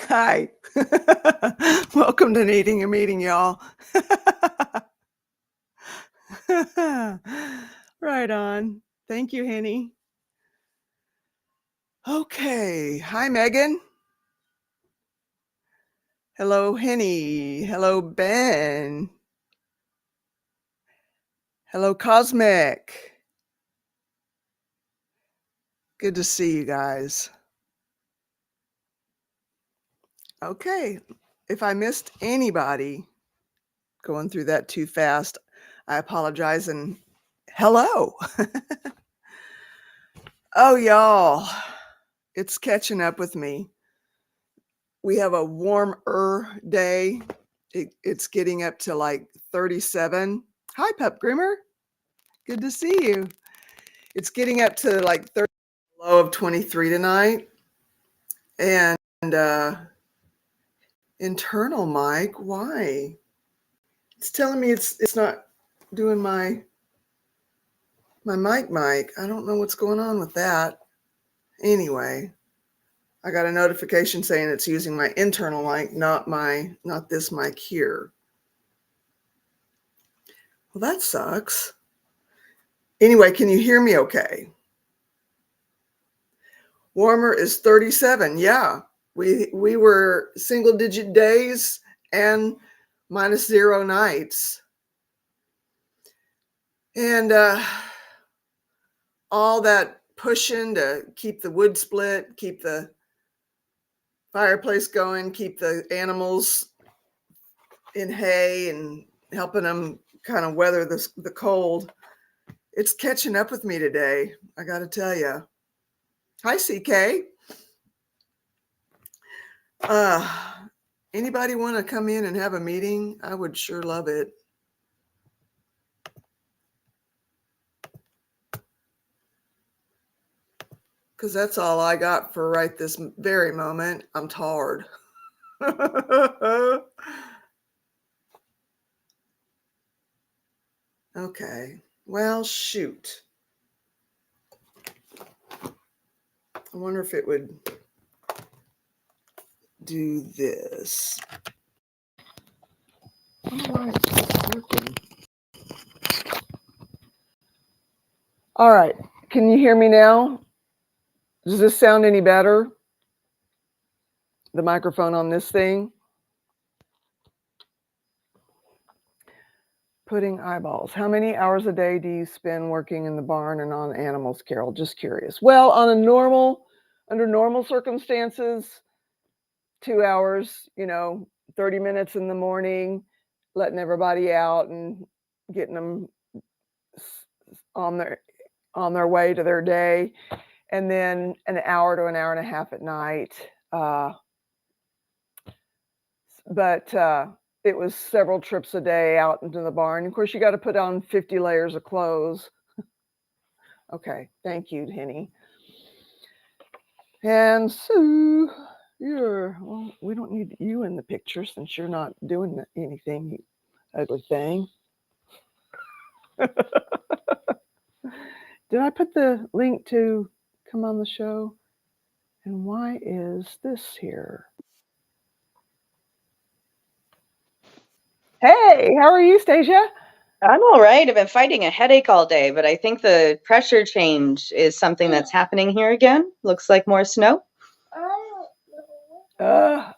Hi. Welcome to Needing a Meeting, y'all. Right on. Thank you, Henny. Okay. Hi, Megan. Hello, Henny. Hello, Ben. Hello, Cosmic. Good to see you guys. Okay. If I missed anybody going through that too fast, I apologize and hello. Oh, y'all. It's catching up with me. We have a warmer day. It's getting up to like 37. Hi, Pup Grimmer. Good to see you. It's getting up to like 30, low of 23 tonight. And internal mic, why? It's telling me it's not doing my mic. I don't know what's going on with that. Anyway, I got a notification saying it's using my internal mic, not this mic here. Well, that sucks. Anyway, can you hear me okay? Warmer is 37. Yeah, we were single digit days and -0 nights. And all that pushing to keep the wood split, keep the fireplace going, keep the animals in hay and helping them kind of weather the cold. It's catching up with me today, I got to tell you. Hi, CK. Anybody want to come in and have a meeting? I would sure love it. Because that's all I got for right this very moment. I'm tired. Okay. Well, shoot. I wonder if it would do this. I don't know why it's working. All right. Can you hear me now? Does this sound any better? The microphone on this thing? Putting eyeballs. How many hours a day do you spend working in the barn and on animals, Carol? Just curious. Well, under normal circumstances, 2 hours, 30 minutes in the morning, letting everybody out and getting them on their way to their day, and then an hour to an hour and a half at night. But it was several trips a day out into the barn. Of course, you got to put on 50 layers of clothes. Okay, thank you, Henny. And Sue, well, we don't need you in the picture since you're not doing anything, you ugly thing. Did I put the link to come on the show? And why is this here? Hey, how are you, Stasia? I'm all right. I've been fighting a headache all day, but I think the pressure change is something that's happening here again. Looks like more snow. Yeah.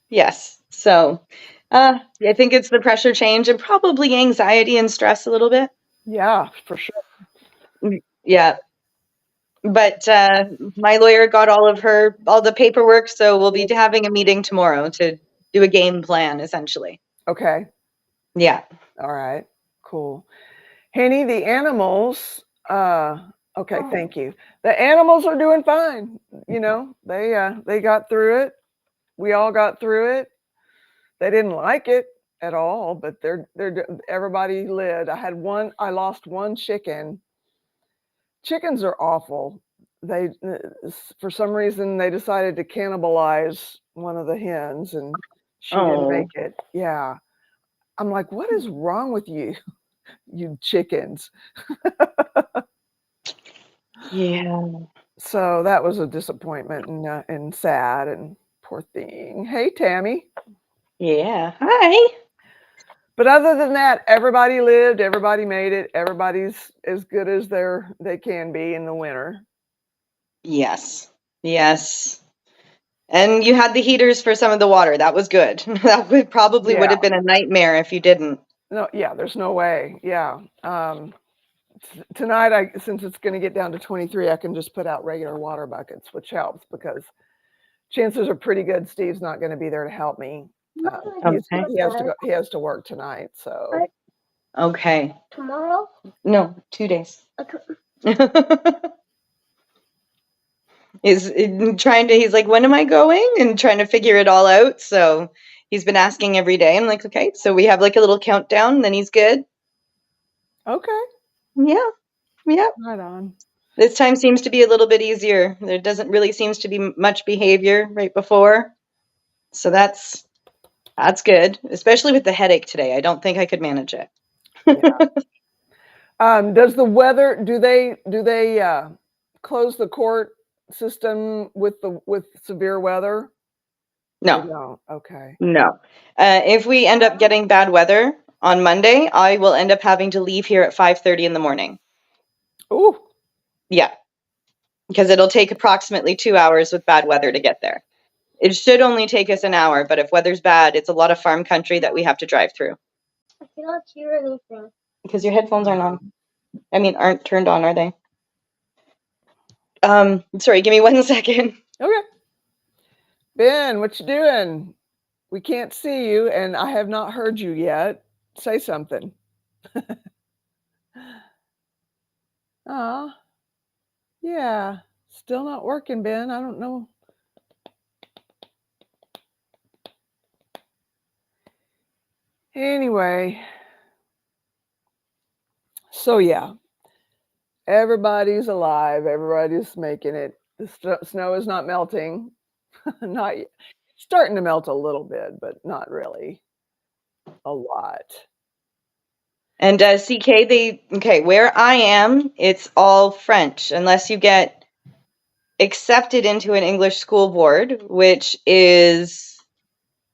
Yes. So I think it's the pressure change and probably anxiety and stress a little bit. Yeah, for sure. Yeah. But my lawyer got all the paperwork, so we'll be having a meeting tomorrow to do a game plan, essentially. Okay. Yeah. All right. Cool. Henny, the animals, okay, thank you. The animals are doing fine. They got through it. We all got through it. They didn't like it at all, but everybody lived. I lost one chicken. Chickens are awful. They, for some reason, they decided to cannibalize one of the hens, and she didn't make it. Yeah. I'm like, what is wrong with you, you chickens? Yeah. So that was a disappointment and sad and poor thing. Hey, Tammy. Yeah. Hi. But other than that, everybody lived, everybody made it, everybody's as good as they can be in the winter. Yes. Yes. And you had the heaters for some of the water. That was good. That would Yeah. have been a nightmare if you didn't. No, yeah, there's no way. Yeah. Tonight, since it's going to get down to 23, I can just put out regular water buckets, which helps because chances are pretty good Steve's not going to be there to help me. Okay. He has to work tonight, so. Okay. Tomorrow? No, 2 days. He's like, when am I going? And trying to figure it all out. So he's been asking every day. I'm like, okay, so we have like a little countdown, then he's good. Okay. Yeah. Yeah. Right on. This time seems to be a little bit easier. There doesn't really seems to be much behavior right before. So that's good, especially with the headache today. I don't think I could manage it. Yeah. Does the weather, do they close the court system with severe weather? No. They don't. Okay. No. If we end up getting bad weather on Monday, I will end up having to leave here at 5:30 in the morning. Ooh. Yeah. Because it'll take approximately 2 hours with bad weather to get there. It should only take us an hour, but if weather's bad, it's a lot of farm country that we have to drive through. I cannot hear anything. Because your headphones aren't on. Aren't turned on, are they? Sorry, give me 1 second. Okay. Ben, what you doing? We can't see you, and I have not heard you yet. Say something. Ah, yeah. Still not working, Ben. I don't know. Anyway. So yeah. Everybody's alive. Everybody's making it. The snow is not melting. Not yet. Starting to melt a little bit, but not really a lot. And CK, where I am, it's all French, unless you get accepted into an English school board, which is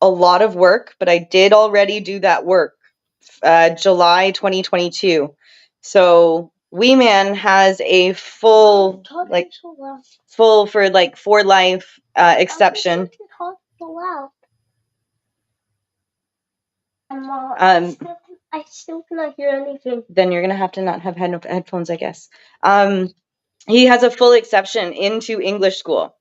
a lot of work, but I did already do that work, July 2022. So Weeman has a full for life exception. I still cannot hear anything. Then you're gonna have to not have headphones, I guess. He has a full exception into English school.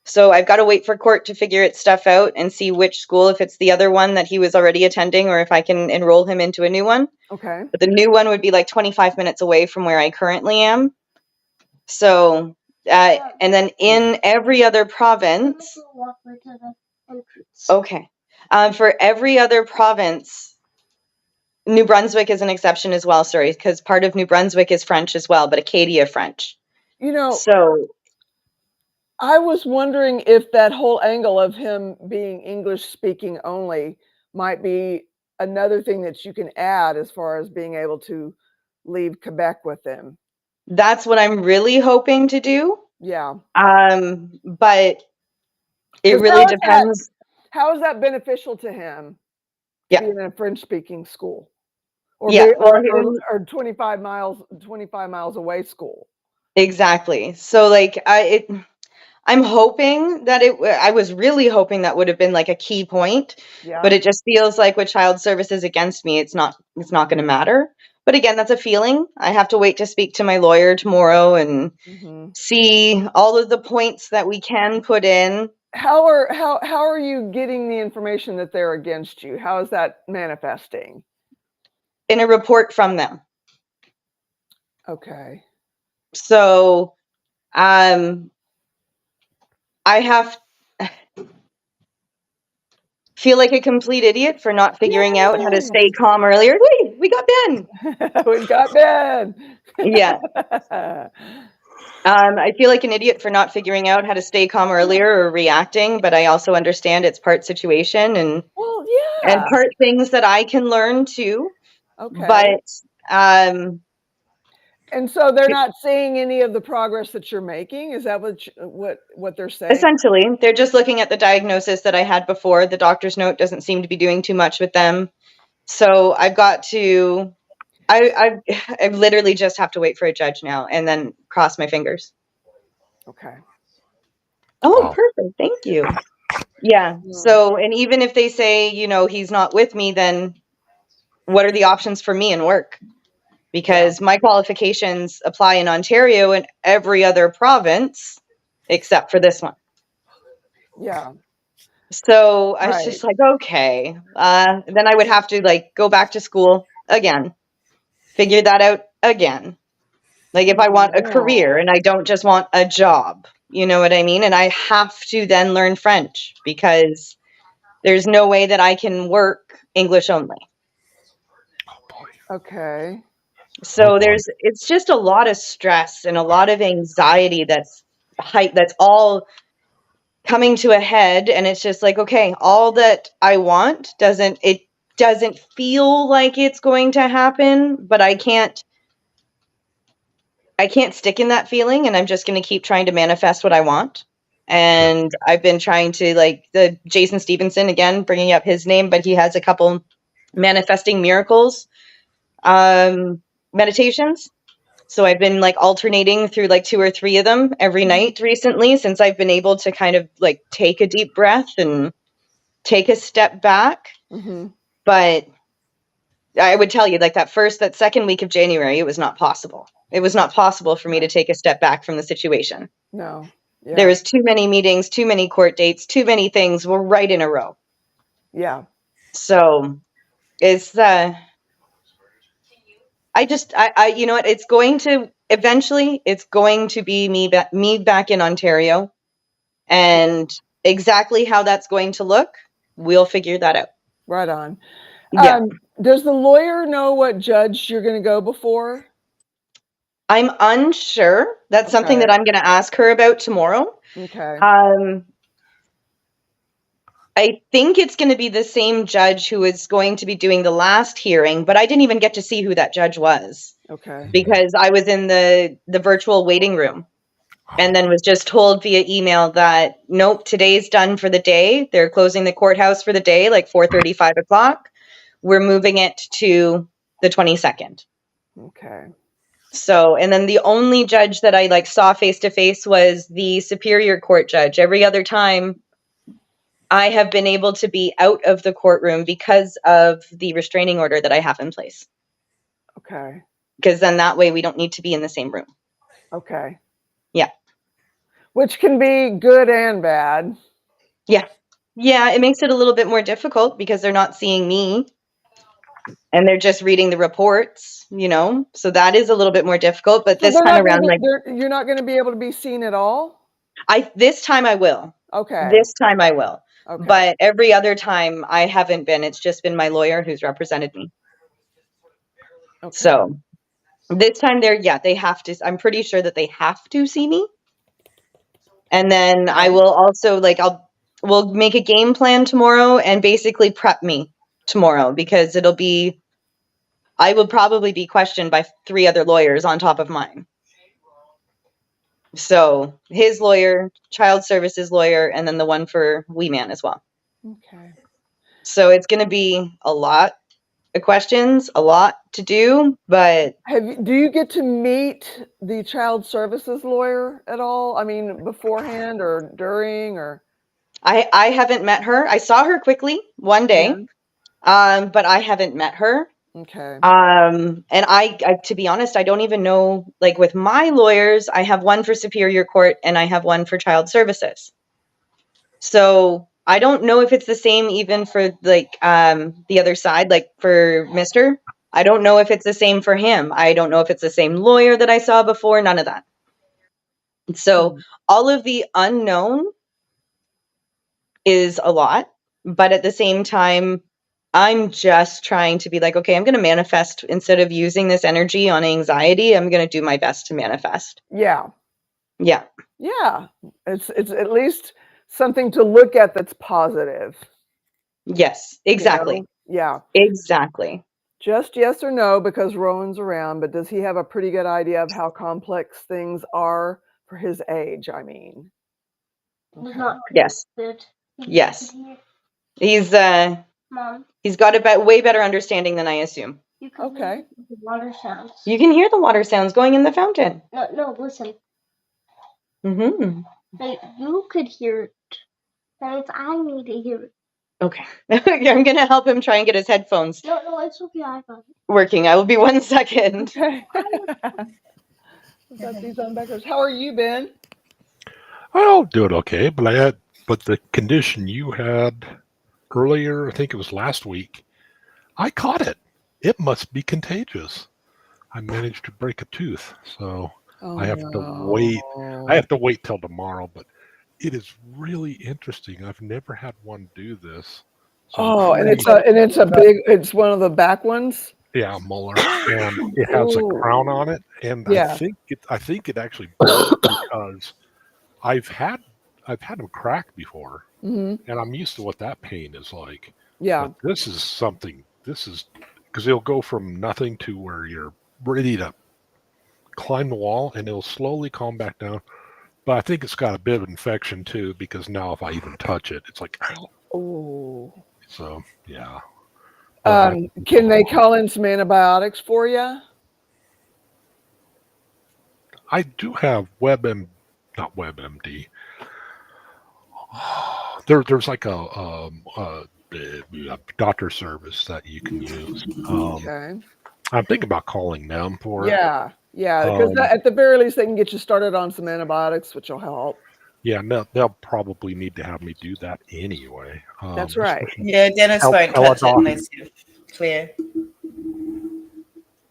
So I've got to wait for court to figure its stuff out and see which school, if it's the other one that he was already attending or if I can enroll him into a new one. Okay. But the new one would be like 25 minutes away from where I currently am. So, and then in every other province. Okay. For every other province, New Brunswick is an exception as well, sorry, because part of New Brunswick is French as well, but Acadia French. So I was wondering if that whole angle of him being English speaking only might be another thing that you can add as far as being able to leave Quebec with them. That's what I'm really hoping to do. Yeah. But it really depends. How is that beneficial to him? Yeah. Being in a French speaking school. Or, yeah. or 25 miles away school. Exactly. So like I'm hoping that I was really hoping that would have been like a key point, but it just feels like with child services against me, it's not going to matter. But again, that's a feeling. I have to wait to speak to my lawyer tomorrow and see all of the points that we can put in. How are you getting the information that they're against you? How is that manifesting? In a report from them. Okay. So, I feel like a complete idiot for not figuring out how to stay calm earlier. Wait, we got Ben. We got Ben. Yeah. I feel like an idiot for not figuring out how to stay calm earlier or reacting, but I also understand it's part situation and part things that I can learn too. Okay. But And so they're not seeing any of the progress that you're making? Is that what they're saying? Essentially, they're just looking at the diagnosis that I had before. The doctor's note doesn't seem to be doing too much with them. So I've got to, I literally just have to wait for a judge now and then cross my fingers. Okay. Oh, Wow. perfect. Thank you. Yeah. So, and even if they say, he's not with me, then what are the options for me in work? Because my qualifications apply in Ontario and every other province except for this one. Yeah. So I was just like, okay. Then I would have to go back to school again, figure that out again. Like if I want a career and I don't just want a job, you know what I mean? And I have to then learn French because there's no way that I can work English only. Okay. So it's just a lot of stress and a lot of anxiety that's all coming to a head, and it's just like, okay, all that I want doesn't feel like it's going to happen, but I can't stick in that feeling, and I'm just going to keep trying to manifest what I want. And I've been trying to, the Jason Stevenson, again, bringing up his name, but he has a couple manifesting miracles meditations. So I've been alternating through 2 or 3 of them every night recently, since I've been able to kind of take a deep breath and take a step back. Mm-hmm. But I would tell you, that second week of January, it was not possible. It was not possible for me to take a step back from the situation. No. Yeah. There was too many meetings, too many court dates, too many things were right in a row. Yeah. So it's you know what? It's going to eventually. It's going to be me back in Ontario, and exactly how that's going to look, we'll figure that out. Right on. Yeah. Does the lawyer know what judge you're going to go before? I'm unsure. That's something that I'm going to ask her about tomorrow. Okay. I think it's going to be the same judge who is going to be doing the last hearing, but I didn't even get to see who that judge was. Okay. Because I was in the virtual waiting room and then was just told via email that, nope, today's done for the day. They're closing the courthouse for the day, 4:30, 5 o'clock. We're moving it to the 22nd. Okay. So, and then the only judge that I saw face to face was the Superior Court judge. Every other time I have been able to be out of the courtroom because of the restraining order that I have in place. Okay. Because then that way we don't need to be in the same room. Okay. Yeah. Which can be good and bad. Yeah. Yeah, it makes it a little bit more difficult because they're not seeing me and they're just reading the reports, So that is a little bit more difficult, but So this time around, you're not going to be able to be seen at all? This time I will. Okay. This time I will. Okay. But every other time I haven't been. It's just been my lawyer who's represented me. Okay. So this time they have to, I'm pretty sure that they have to see me. And then I will also we'll make a game plan tomorrow and basically prep me tomorrow, because I will probably be questioned by 3 other lawyers on top of mine. So his lawyer, child services lawyer, and then the one for Wee Man as well. Okay. So it's going to be a lot of questions, a lot to do, but do you get to meet the child services lawyer at all? I mean, beforehand or during, or? I haven't met her. I saw her quickly one day, but I haven't met her. Okay. And I, to be honest, I don't even know, with my lawyers, I have one for Superior Court and I have one for child services. So I don't know if it's the same even for the other side, for Mr. I don't know if it's the same for him. I don't know if it's the same lawyer that I saw before, none of that. So all of the unknown is a lot, but at the same time, I'm just trying to be okay, I'm going to manifest. Instead of using this energy on anxiety, I'm going to do my best to manifest. Yeah. Yeah. Yeah. It's at least something to look at that's positive. Yes, exactly. Yeah. Exactly. Just yes or no, because Rowan's around, but does he have a pretty good idea of how complex things are for his age, I mean? He's Okay. not Yes. good. Yes. Hear. He's Mom, he's got a way better understanding than I assume. you can Okay. hear the water sounds. You can hear the water sounds going in the fountain. No, listen. Mm-hmm. Like, you could hear it. That means I need to hear it. Okay. I'm going to help him try and get his headphones No, it's okay. I got it. working. I will be 1 second. Okay. Got these on backwards. How are you, Ben? I'll do it okay, but the condition you had earlier, I think it was last week, I caught it. It must be contagious. I managed to break a tooth, so Oh, I have to wait. I have to wait till tomorrow, but it is really interesting. I've never had one do this. So Oh, and it's a big. It's one of the back ones. yeah, molar, and it has a crown on it, and Yeah. I think it actually broke because I've had them crack before, Mm-hmm. and I'm used to what that pain is like. Yeah. But this is something. This is because it'll go from nothing to where you're ready to climb the wall, and it'll slowly calm back down. But I think it's got a bit of infection too, because now if I even touch it, it's like, Oh. so yeah. Can they call in some antibiotics for you? I do have not WebMD. There's like a doctor service that you can use. Okay. I'm thinking about calling them for it. Yeah. Yeah. Because at the very least, they can get you started on some antibiotics, which will help. Yeah, no, they'll probably need to have me do that anyway. That's right. Yeah, Dennis won't touch it unless you're clear.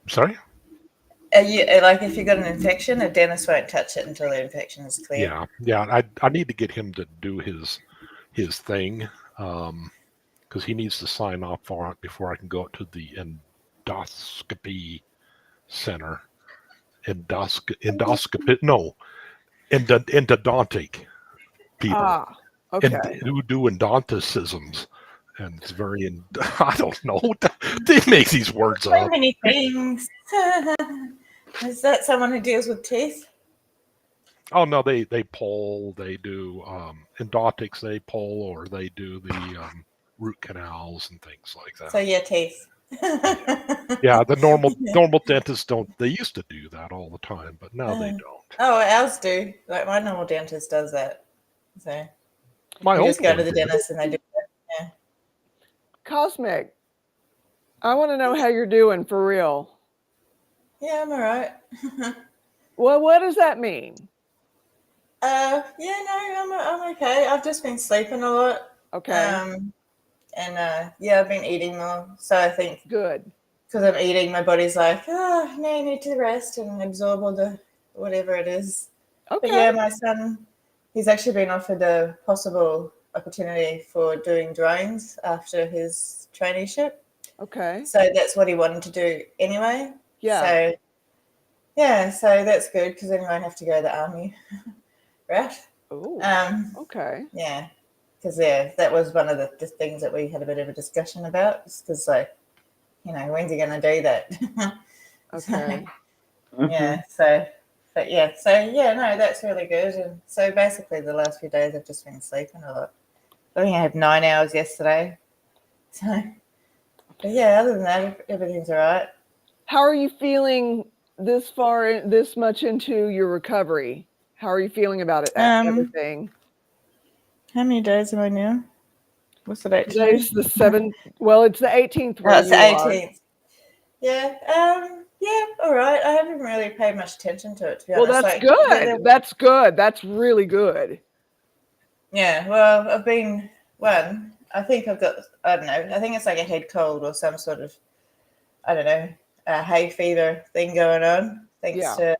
Sorry? Like if you got an infection, a dentist won't touch it until the infection is clear. Yeah. I need to get him to do his thing, because he needs to sign off for it before I can go up to the endoscopy center. Endodontic people. Ah. Okay. And who do endonticisms. And it's very, I don't know. They make these words So up. many things. Is that someone who deals with teeth? Oh no, they pull. They do endodontics. They pull, or they do the root canals and things like that. So yeah, teeth. Yeah, the normal dentists don't. They used to do that all the time, but now they don't. Oh, ours do. Like my normal dentist does that. So My you old just go to one the did. dentist and they do that. Yeah. Cosmic. I want to know how you're doing for real. Yeah, I'm all right. Well, what does that mean? Yeah, no, I'm okay. I've just been sleeping a lot. Okay. And yeah, I've been eating more. So I think Good. because I'm eating, my body's like, oh, no, you need to rest and absorb all the whatever it is. Okay. But yeah, my son, he's actually been offered a possible opportunity for doing drones after his traineeship. Okay. So that's what he wanted to do anyway. Yeah. So yeah, so that's good because then he won't have to go to the army, right? Oh. Okay. Yeah, because that was one of the things that we had a bit of a discussion about. Because like, when's he going to do that? Okay. Yeah. So, but yeah. So yeah, no, that's really good. And so basically, the last few days I've just been sleeping a lot. I think I had 9 hours yesterday. So, but yeah, other than that, everything's all right. How are you feeling this much into your recovery? How are you feeling about it? Everything. How many days am I now? What's the date today? Today's the 7th. Well, it's the 18th. Oh, it's the 18th. Yeah. Yeah. All right. I haven't really paid much attention to it, to be honest. Well, that's good. That's good. That's really good. Yeah. Well, I've been one. I think I've got. I don't know. I think it's like a head cold or some sort of, I don't know, a hay fever thing going on. Thanks to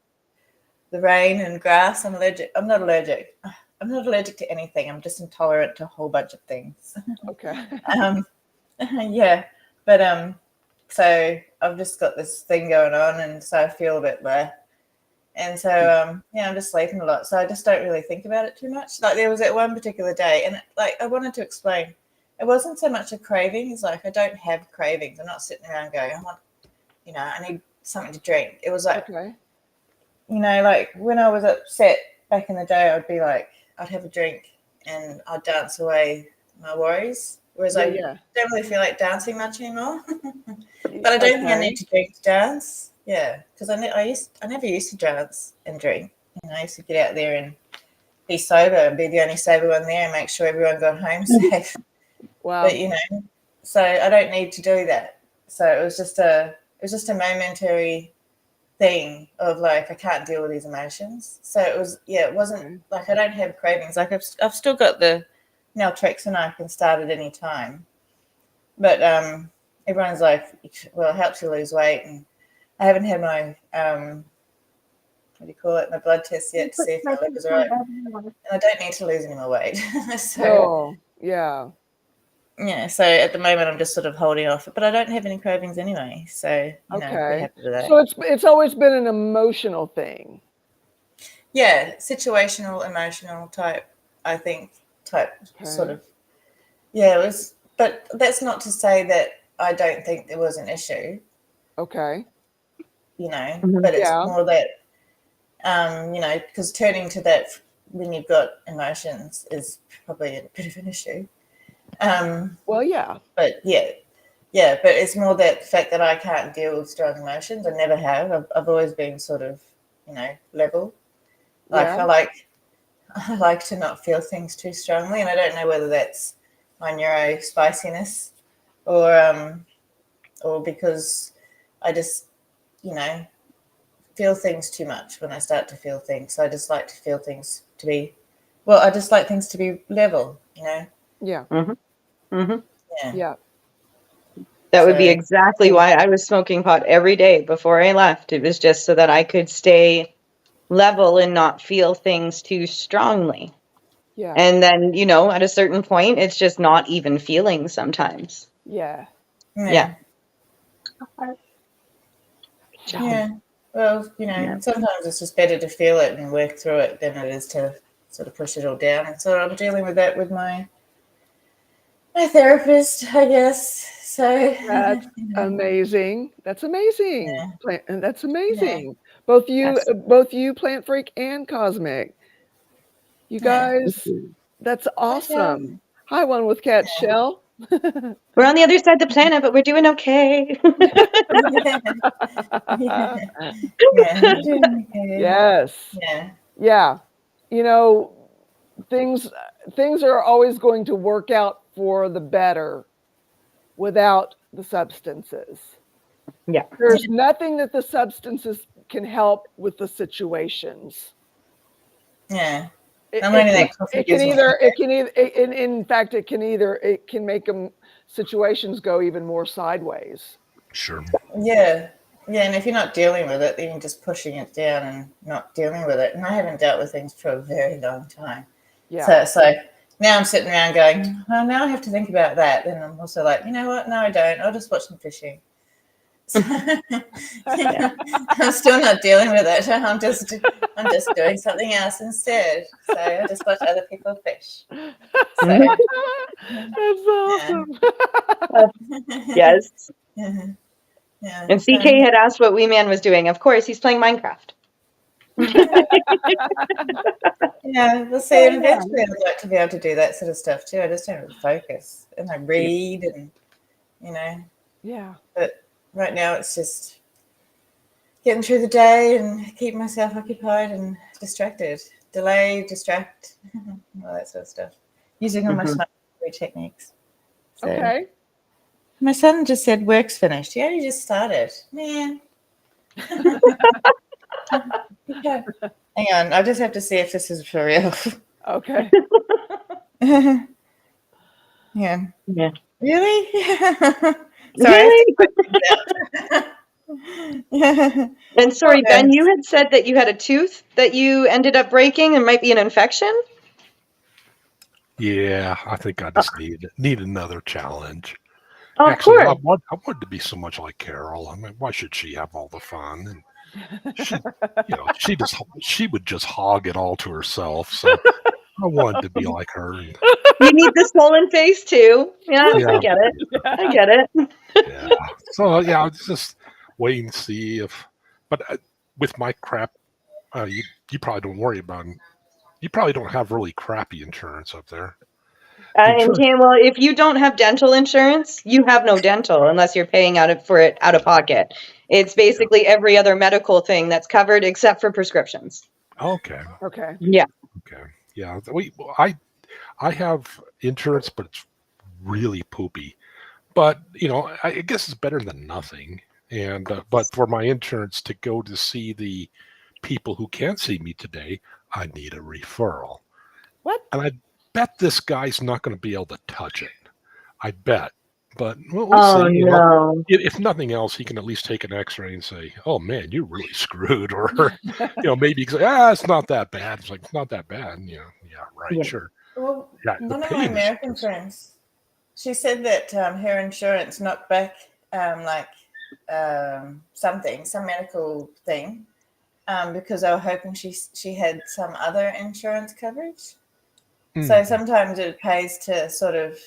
the rain and grass. I'm allergic. I'm not allergic. I'm not allergic to anything. I'm just intolerant to a whole bunch of things. Okay. Yeah. But so I've just got this thing going on, and so I feel a bit bleh. And so yeah, I'm just sleeping a lot. So I just don't really think about it too much. Like there was that one particular day, and like I wanted to explain. it wasn't so much a craving. It's like I don't have cravings. I'm not sitting around going, I want, I need something to drink. It was like, Okay. like when I was upset back in the day, I'd have a drink and I'd dance away my worries. Whereas I don't really feel like dancing much anymore. But I don't think I need to drink to dance. Yeah, because I never used to dance and drink. I used to get out there and be sober and be the only sober one there and make sure everyone got home safe. Wow. But so I don't need to do that. So it was just a momentary thing of like I can't deal with these emotions. So it wasn't like I don't have cravings. Like I've still got the naltrexone I can start at any time. But everyone's like, well, it helps you lose weight, and I haven't had my what do you call it? My blood test yet to see if my liver's right. And I don't need to lose any more weight. So yeah. So at the moment I'm just sort of holding off, but I don't have any cravings anyway. So I'm pretty happy with that. So it's always been an emotional thing. Yeah, situational, emotional type. I think sort of. Yeah, it was. But that's not to say that I don't think there was an issue. Okay. But it's more that, because turning to that when you've got emotions is probably a bit of an issue. Well, yeah. But but it's more that the fact that I can't deal with strong emotions. I never have. I've always been sort of, level. Like I like to not feel things too strongly, and I don't know whether that's my neuro spiciness or because I just, feel things too much when I start to feel things. So I just like to feel things to be, I just like things to be level, Yeah. Mm-hmm. Mm-hmm. Yeah. That would be exactly why I was smoking pot every day before I left. It was just so that I could stay level and not feel things too strongly. Yeah. And then, at a certain point, it's just not even feeling sometimes. Yeah. Yeah. Yeah. Well, sometimes it's just better to feel it and work through it than it is to sort of push it all down. And so I'm dealing with that with my therapist, I guess. So that's amazing. That's amazing. Yeah. That's amazing. Yeah. Both you, Plant Freak, and Cosmic. You guys, that's awesome. Hi, One with Cat Shell. We're on the other side of the planet, but we're doing okay. Yes. Yeah. Things are always going to work out for the better without the substances. Yeah. There's nothing that the substances can help with the situations. Yeah. It can make them situations go even more sideways. Sure. Yeah. Yeah, and if you're not dealing with it, then you're just pushing it down and not dealing with it. And I haven't dealt with things for a very long time. Yeah. So it's like now I'm sitting around going, well, now I have to think about that. Then I'm also like, you know what? No, I don't. I'll just watch them fishing. So, I'm still not dealing with it. I'm just doing something else instead. So I just watch other people fish. So, that's awesome. Yes. Yeah. And CK had asked what Wee Man was doing. Of course, he's playing Minecraft. Yeah, we'll see. And eventually I'd like to be able to do that sort of stuff too. I just don't really focus. And I read and, Yeah. But right now it's just getting through the day and keep myself occupied and distracted. Delay, distract, all that sort of stuff. Using all my smart techniques. So, okay. My son just said work's finished. He only just started. Man. Yeah. Hang on, I just have to see if this is for real. Okay. Yeah. Really? Sorry. And sorry, Ben, you had said that you had a tooth that you ended up breaking and might be an infection? Yeah, I think I just need another challenge. Oh, actually, of course. I wanted to be so much like Carol. I mean, why should she have all the fun? And she would just hog it all to herself. So I wanted to be like her. You need the swollen face too. Yeah, Yeah. I get it. I get it. Yeah. So yeah, I was just waiting to see if, but with my crap, you probably don't worry about. You probably don't have really crappy insurance up there. And well, if you don't have dental insurance, you have no dental unless you're paying for it out of pocket. It's basically every other medical thing that's covered except for prescriptions. Okay. Okay. Yeah. Okay. Yeah. I have insurance, but it's really poopy. But I guess it's better than nothing. And but for my insurance to go to see the people who can't see me today, I need a referral. What? And I bet this guy's not going to be able to touch it. I bet. But we'll Oh see. no. If nothing else, he can at least take an X-ray and say, "Oh man, you're really screwed," or maybe he can say, "It's not that bad." It's like, it's not that bad. Yeah, right, Yeah. sure. Well, Yeah, one of my American friends, she said that her insurance knocked back some medical thing, because they were hoping she had some other insurance coverage. So sometimes it pays to sort of,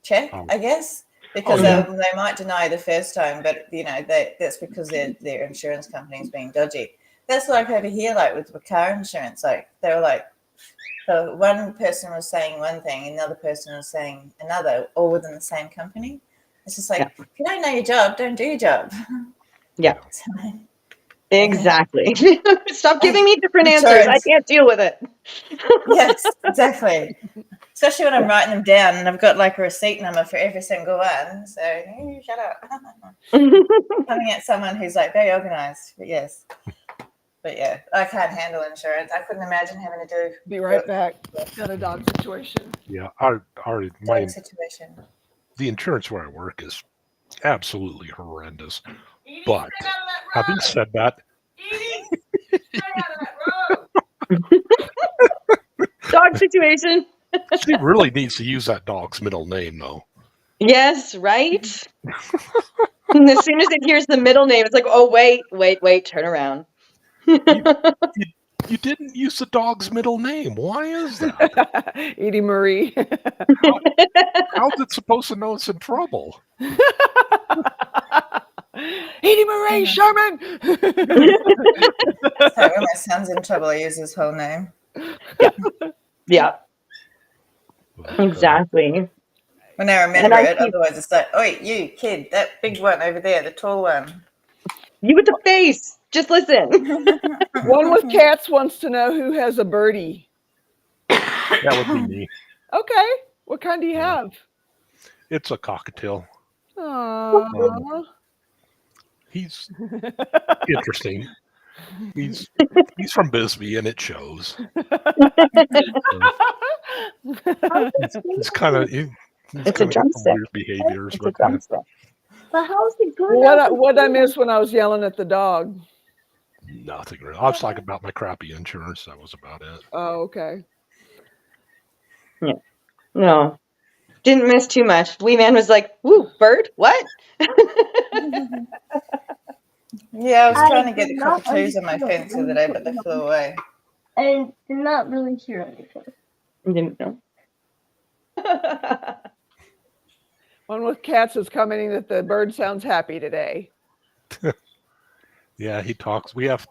check, I guess, because they might deny the first time, but that's because their insurance company is being dodgy. That's like over here, like with the car insurance, like they were like, so one person was saying one thing, and the other person was saying another, all within the same company. It's just like, if you don't know your job, don't do your job. Yeah. So, Exactly. Stop giving me different answers. I can't deal with it. Yes, exactly. Especially when I'm writing them down and I've got like a receipt number for every single one. So you shut up. Coming at someone who's like very organized, but yes. But yeah, I can't handle insurance. I couldn't imagine having to do. Be right back. Got a dog situation. Yeah, Dog situation. The insurance where I work is absolutely horrendous. But having said that, Dog situation. she really needs to use that dog's middle name, though. Yes, right? And as soon as it hears the middle name, it's like, oh, wait, turn around. You didn't use the dog's middle name. Why is that? Edie Marie. How's it supposed to know it's in trouble? Edie Marie Sherman. So when my son's in trouble, I use his whole name. Yeah. Exactly. When I remember it, otherwise it's like, oi, you kid, that big one over there, the tall one. You with the face. Just listen. One with cats wants to know who has a birdie. That would be me. Okay. What kind do you have? It's a cockatiel. Aww. He's interesting. He's from Bisbee, and it shows. He's kind of weird behaviors, but But how's it good? What I miss when I was yelling at the dog? nothing really. I was talking about my crappy insurance. That was about it. Oh, okay. Yeah. No. Didn't miss too much. Wee Man was like, woo, bird? What? Yeah, I was trying to get the cockatoos on my fence the other day, but they flew away. I did not really hear anything. Didn't know. One with cats is commenting that the bird sounds happy today. Yeah, he talks. We have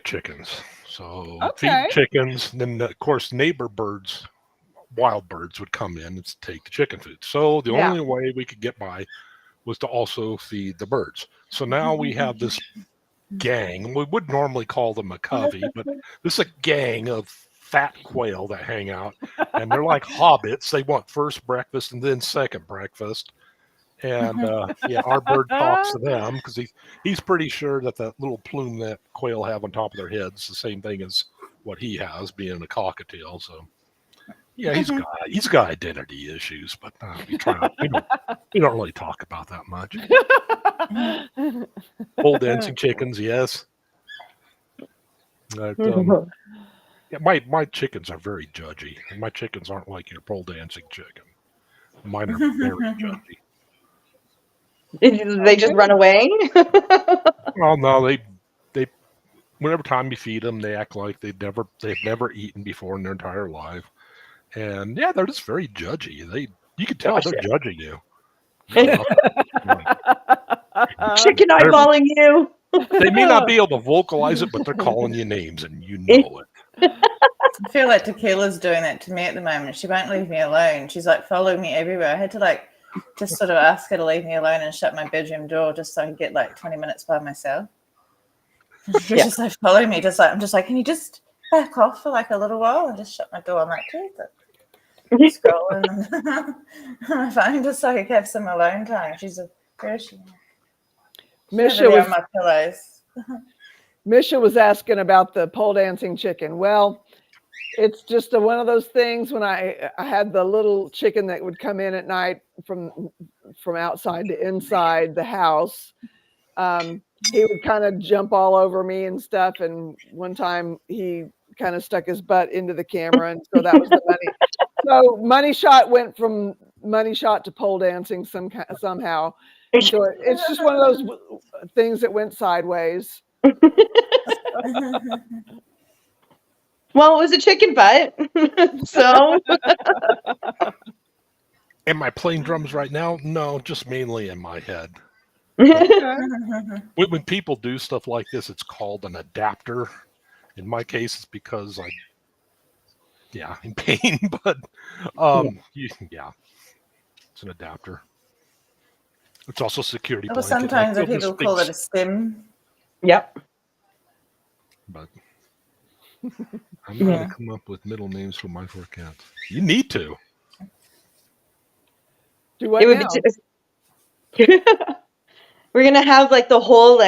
chickens, so Okay. feed chickens. Then of course neighbor birds, wild birds would come in and take the chicken food. So the only way we could get by was to also feed the birds. So now we have this gang. We would normally call them a covey, but this is a gang of fat quail that hang out, and they're like hobbits. They want first breakfast and then second breakfast. And our bird talks to them because he's pretty sure that little plume that quail have on top of their heads is the same thing as what he has, being a cockatiel. So yeah, he's got identity issues, but we don't really talk about that much. Pole dancing chickens, yes. But, yeah, my chickens are very judgy, and my chickens aren't like your pole dancing chicken. Mine are very judgy. They just run away? Well, no, whenever time you feed them, they act like they've never eaten before in their entire life. And yeah, they're just very judgy. You can tell they're judging you. Chicken eyeballing you. They may not be able to vocalize it, but they're calling you names, and you know it. I feel like Tequila's doing that to me at the moment. She won't leave me alone. She's like following me everywhere. I had to just sort of ask her to leave me alone and shut my bedroom door just so I could get 20 minutes by myself. She's just following me. I'm just like, can you just back off for a little while and just shut my door? I'm like, Jesus. Scrolling on my phone just so I could have some alone time. Where is she? Misha was on my pillows. Misha was asking about the pole dancing chicken. Well, it's just one of those things. When I had the little chicken that would come in at night from outside to inside the house, he would kind of jump all over me and stuff. And one time he kind of stuck his butt into the camera, and so that was the money. So money shot went from money shot to pole dancing somehow. So it's just one of those things that went sideways. Well, it was a chicken butt. So. Am I playing drums right now? No, just mainly in my head. When people do stuff like this, it's called an adapter. In my case, it's because I'm in pain, but it's an adapter. It's also security blanket. Sometimes people call it a stem. Yep. But I'm not going to come up with middle names for my 4 cats. You need to. Do what now? We're going to have the whole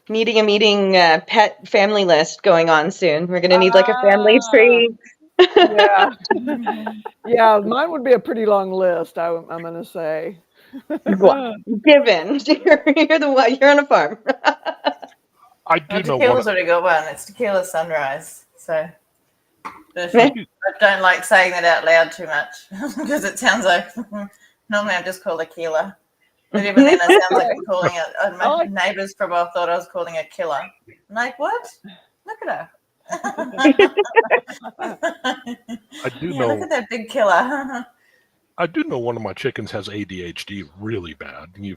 needing a meeting pet family list going on soon. We're going to need a family tree. Yeah. Yeah, mine would be a pretty long list, I'm going to say. Well, given you're on a farm. I do know Tequila's already got one. It's Tequila Sunrise. So I don't like saying that out loud too much because it sounds like normally I'm just called Tequila. But even then, it sounds like I'm calling it. My neighbors probably thought I was calling her killer. I'm like, what? Look at her. I do know. Look at that big killer. I do know one of my chickens has ADHD really bad. And you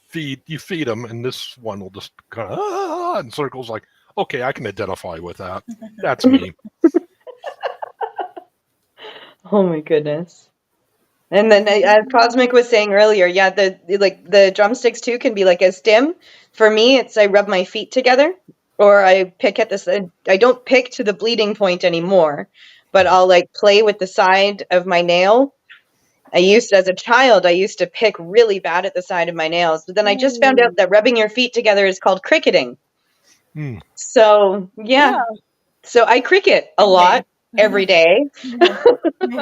feed them, and this one will just kind of in circles. Like, okay, I can identify with that. That's me. Oh my goodness. And then, as Cosmic was saying earlier, the drumsticks too can be a stem. For me, it's I rub my feet together, or I pick at this. I don't pick to the bleeding point anymore, but I'll play with the side of my nail. As a child, I used to pick really bad at the side of my nails, but then I just found out that rubbing your feet together is called cricketing. So so I cricket a lot. Every day. You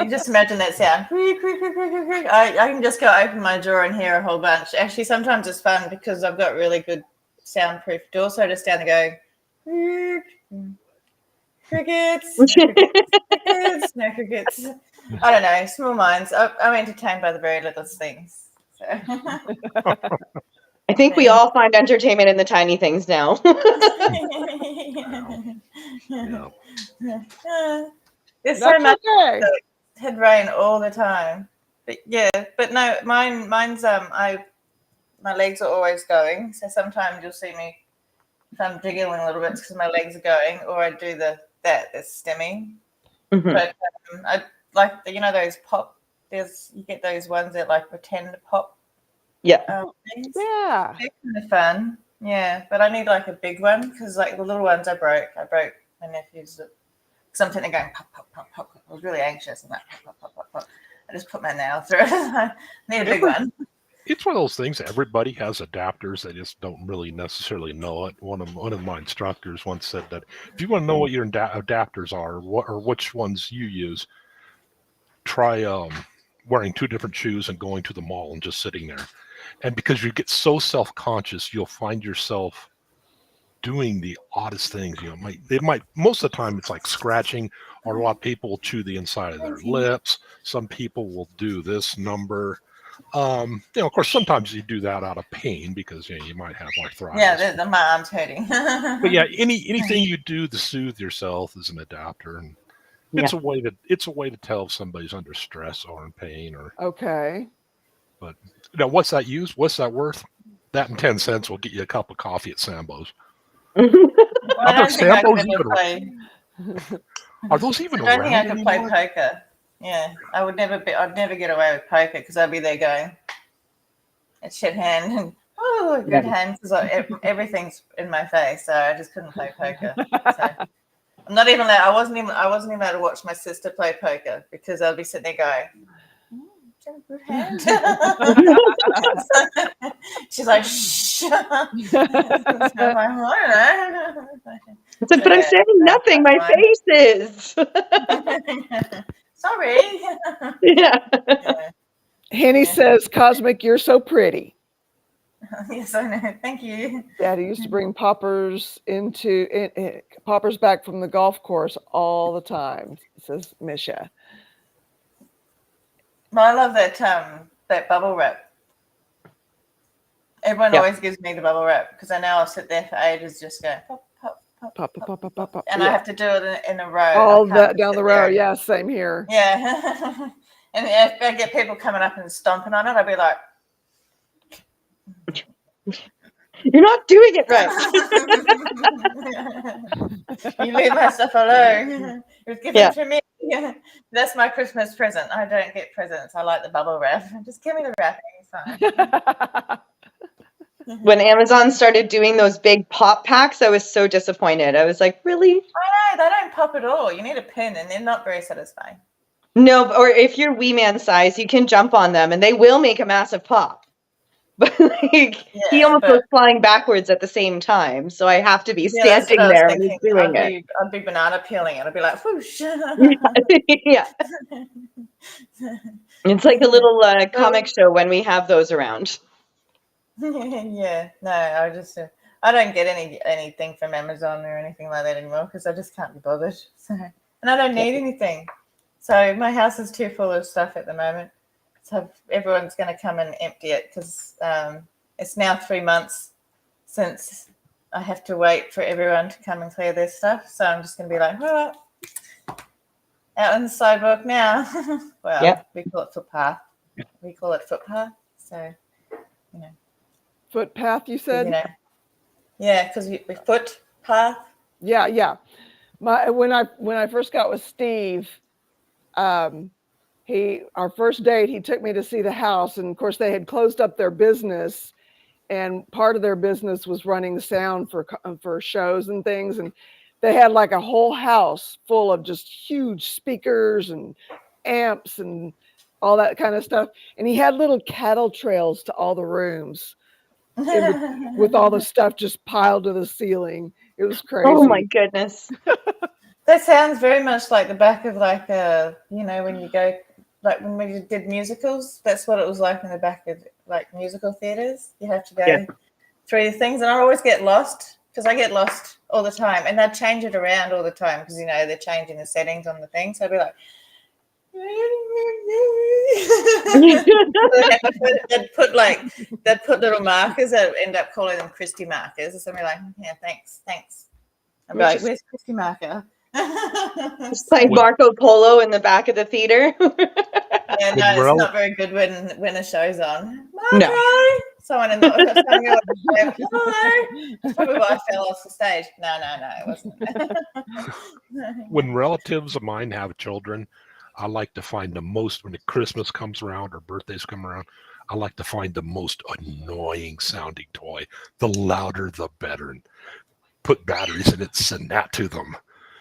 just imagine that sound. I can just go open my drawer and hear a whole bunch. Actually, sometimes it's fun because I've got really good soundproof doors, so I just stand and go, crickets, no crickets. I don't know, small minds. I'm entertained by the very littlest things. So. I think we all find entertainment in the tiny things now. It's so much head rain all the time. But no, mine's my legs are always going. So sometimes you'll see me if I'm jiggling a little bit because my legs are going, or I do that's stemming. Mm-hmm. But I like those pop. You get those ones that pretend pop. Yeah. Yeah. They're kind of fun. Yeah, but I need a big one because the little ones I broke my nephew's. Something going pop, pop, pop, pop. I was really anxious. I'm like, pop, pop, pop, pop. I just put my nail through it. I need a big one. It's one of those things. Everybody has adapters. They just don't really necessarily know it. One of my instructors once said that if you want to know what your adapters are, or which ones you use, try wearing 2 different shoes and going to the mall and just sitting there. And because you get so self-conscious, you'll find yourself doing the oddest things. They might most of the time it's scratching, or a lot of people will chew the inside of their lips. Some people will do this number. Of course, sometimes you do that out of pain because you might have arthritis. Yeah, my arm's hurting. But yeah, anything you do to soothe yourself is an adapter, and it's a way to tell if somebody's under stress or in pain. Or Okay. but what's that use? What's that worth? That and 10 cents will get you a cup of coffee at Sambo's. Well, I don't think I could Sambo's ever play. Are those even I don't think I around could play anymore? poker. Yeah, I'd never get away with poker because I'd be there going, it's shit hand and good hand because everything's in my face, so I just couldn't play poker. So I'm not even allowed. I wasn't even allowed to watch my sister play poker because I'd be sitting there going, "Do you have a good hand?" She's like, "Shh." So I'm like, I don't know. But I'm saying nothing. My face is. Sorry. Yeah. Henny says, Cosmic, you're so pretty. Yes, I know. Thank you. Daddy used to bring poppers poppers back from the golf course all the time, says Misha. Well, I love that bubble wrap. Everyone always gives me the bubble wrap because I know I'll sit there for ages just going pop, pop, pop, Pop, pop, pop, pop, pop. and I have to do it in a row. All that down the row. Yeah, same here. Yeah. And if I get people coming up and stomping on it, I'll be like, You're not doing it right. you leave my stuff alone. It was given to me. Yeah. That's my Christmas present. I don't get presents. I like the bubble wrap. Just give me the wrapping. It's fine. When Amazon started doing those big pop packs, I was so disappointed. I was like, really? I know, they don't pop at all. You need a pin and they're not very satisfying. No, or if you're wee man size, you can jump on them and they will make a massive pop. But he almost goes flying backwards at the same time. So I have to be standing there when he's doing it. I'd be banana peeling it. I'd be like, whoosh. Yeah. It's like a little comic show when we have those around. Yeah, no, I don't get anything from Amazon or anything like that anymore because I just can't be bothered. So, and I don't need anything. So my house is too full of stuff at the moment. So everyone's going to come and empty it because it's now 3 months since I have to wait for everyone to come and clear their stuff. So I'm just going to be like, all right, out on the sidewalk now. Well, we call it footpath. We call it footpath. So, Footpath, you said? Yeah, because we footpath. Yeah. When I first got with Steve, our first date, he took me to see the house, and of course they had closed up their business, and part of their business was running sound for shows and things, and they had like a whole house full of just huge speakers and amps and all that kind of stuff, and he had little cattle trails to all the rooms with all the stuff just piled to the ceiling. It was crazy. Oh my goodness. That sounds very much like the back of like when you go like when we did musicals, that's what it was like in the back of like musical theaters. You have to go through things, and I always get lost because I get lost all the time, and they'd change it around all the time because they're changing the settings on the thing. So I'd be like, they'd put little markers that end up calling them Christy markers, and so we're like, yeah, thanks. I'm like, where's Christy marker? It's like Marco Polo in the back of the theater. Yeah, no, it's not very good when a show's on. Marco! No. Someone in the hello. That's probably why I fell off the stage. No, it wasn't. When relatives of mine have children, I like to find the most, when Christmas comes around or birthdays come around, I like to find the most annoying sounding toy. The louder, the better. And put batteries in it, send that to them.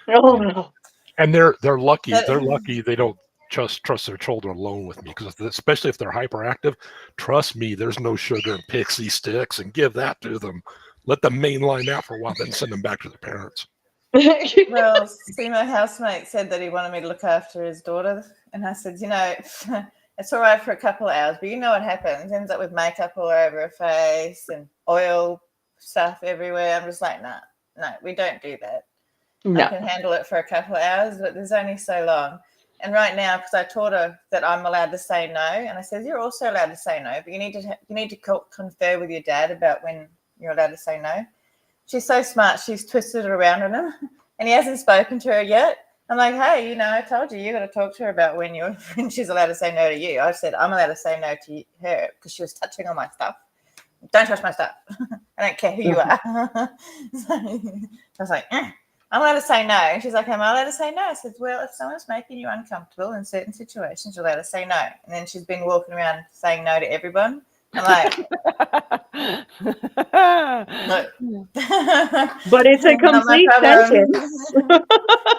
Oh no. And they're lucky. They're lucky they don't just trust their children alone with me, because especially if they're hyperactive, trust me, there's no sugar and pixie sticks, and give that to them. Let them mainline out for a while, then send them back to their parents. Well, see, my housemate said that he wanted me to look after his daughter, and I said, it's all right for a couple of hours, but you know what happens? Ends up with makeup all over her face and oil stuff everywhere. I'm just like, no, we don't do that. No. I can handle it for a couple of hours, but there's only so long. And right now, because I taught her that I'm allowed to say no, and I said, you're also allowed to say no, but you need to confer with your dad about when you're allowed to say no. She's so smart. She's twisted it around on him, and he hasn't spoken to her yet. I'm like, hey, I told you got to talk to her about when she's allowed to say no to you. I said I'm allowed to say no to her because she was touching on my stuff. Don't touch my stuff. I don't care who you are. So I was like, I'm allowed to say no. And she's like, am I allowed to say no? I said, well, if someone's making you uncomfortable in certain situations, you're allowed to say no. And then she's been walking around saying no to everyone. I'm like, look. But it's a complete sentence.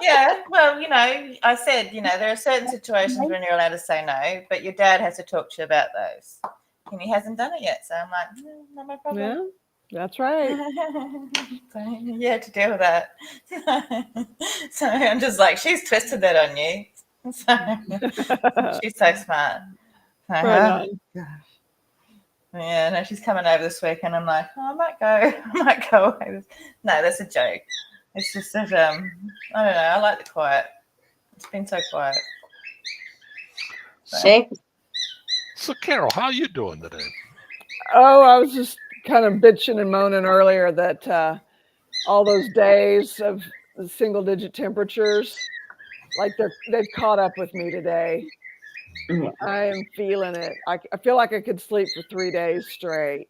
Yeah, well, I said, there are certain situations when you're allowed to say no, but your dad has to talk to you about those. And he hasn't done it yet. So I'm like, not my problem. Yeah, that's right. So you have to deal with that. So I'm just like, she's twisted that on you. So she's so smart. Right on. Yeah, no, she's coming over this week, and I'm like, I might go away. No, that's a joke. It's just that I don't know. I like the quiet. It's been so quiet. So Carol, how are you doing today? Oh, I was just kind of bitching and moaning earlier that all those days of the single-digit temperatures, like they've caught up with me today. I am feeling it. I feel like I could sleep for 3 days straight.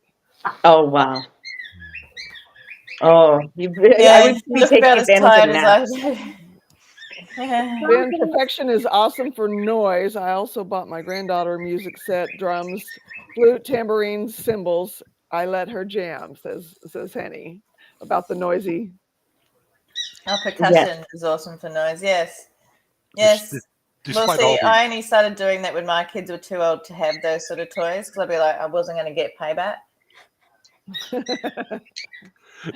Oh wow. Oh, I would be look taking about as advantage tired of as that. Ben, perfection is awesome for noise. I also bought my granddaughter a music set, drums, flute, tambourines, cymbals. I let her jam, says Henny, about the noisy. Our percussion is awesome for noise. Yes. Well, see, I only started doing that when my kids were too old to have those sort of toys because I'd be like, I wasn't going to get payback.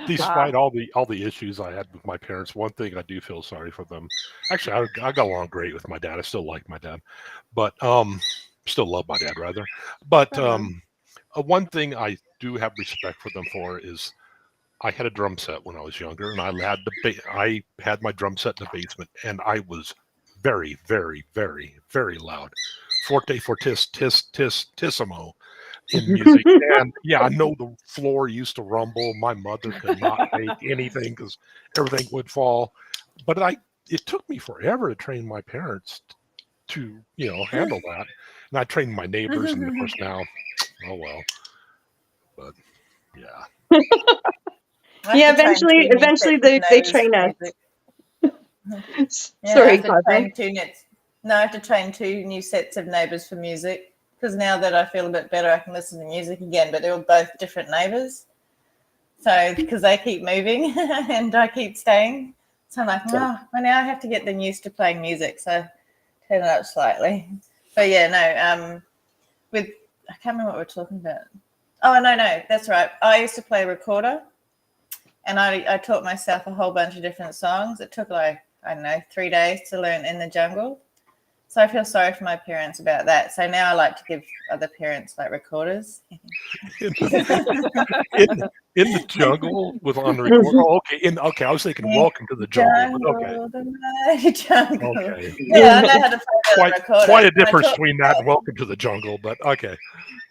Despite all the issues I had with my parents, one thing I do feel sorry for them. Actually, I got along great with my dad. I still like my dad, but still love my dad rather. But one thing I do have respect for them for is I had a drum set when I was younger, and I had my drum set in the basement, and I was very, very, very, very loud. Forte, fortis, tis, tissimo in music. And yeah, I know the floor used to rumble. My mother could not make anything because everything would fall. But it took me forever to train my parents to, handle that. And I trained my neighbors, and of course now, oh well. But yeah. Yeah, eventually they train us. Sorry, Catherine. I have to train 2 new sets of neighbors for music because now that I feel a bit better, I can listen to music again. But they're all both different neighbors, so because they keep moving and I keep staying, so I'm like, well, now I have to get them used to playing music. So turn it up slightly. But yeah, no, I can't remember what we're talking about. Oh no, that's right. I used to play a recorder. And I taught myself a whole bunch of different songs. It took 3 days to learn In the Jungle. So I feel sorry for my parents about that. So now I like to give other parents recorders. in the jungle with on record. Oh, okay. I was thinking Welcome to the Jungle. The jungle. Okay. Yeah, I know how to play the recorder. Quite a difference between that and Welcome to the Jungle, but okay.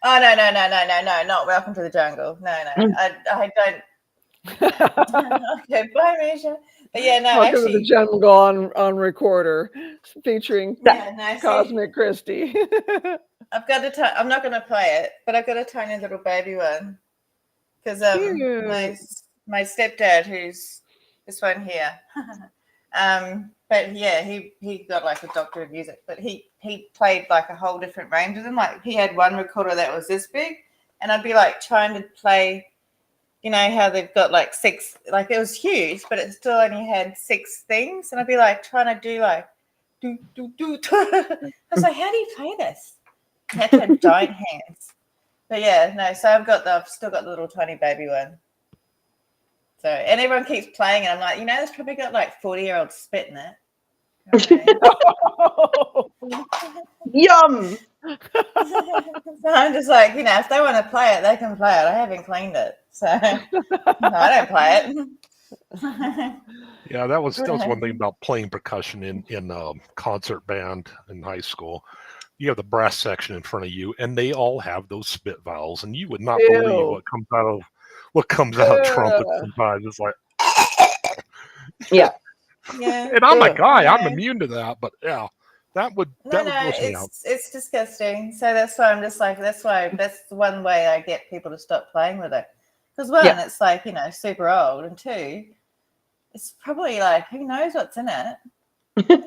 Oh no, not Welcome to the Jungle. No. I don't. Okay, bye, Misha. But yeah, no, Welcome to the Jungle on recorder, featuring Cosmic Christie. I've got I'm not going to play it, but I've got a tiny little baby one because my stepdad, who's this one here, but yeah, he got a doctorate of music, but he played a whole different range of them. He had one recorder that was this big, and I'd be trying to play. You know how they've got 6, it was huge, but it still only had 6 things. And I'd be trying to do do, do, do. I was like, how do you play this? You have to have giant hands. But yeah, no, so I've still got the little tiny baby one. So, and everyone keeps playing it. I'm like, it's probably got 40-year-old spit in it. Yum. So I'm just if they want to play it, they can play it. I haven't cleaned it, so no, I don't play it. Yeah, that was one thing about playing percussion in concert band in high school. You have the brass section in front of you, and they all have those spit valves, and you would not believe Ew. what comes out of trumpet Ugh. sometimes. It's like, Yeah. Yeah. and I'm a Ugh. guy, I'm No. immune to that, but yeah, that would No, gross me out. it's disgusting. So that's why I'm just like, that's the one way I get people to stop playing with it. Because one, Yeah. it's like, super old, and two, it's probably like, who knows what's in it? So it's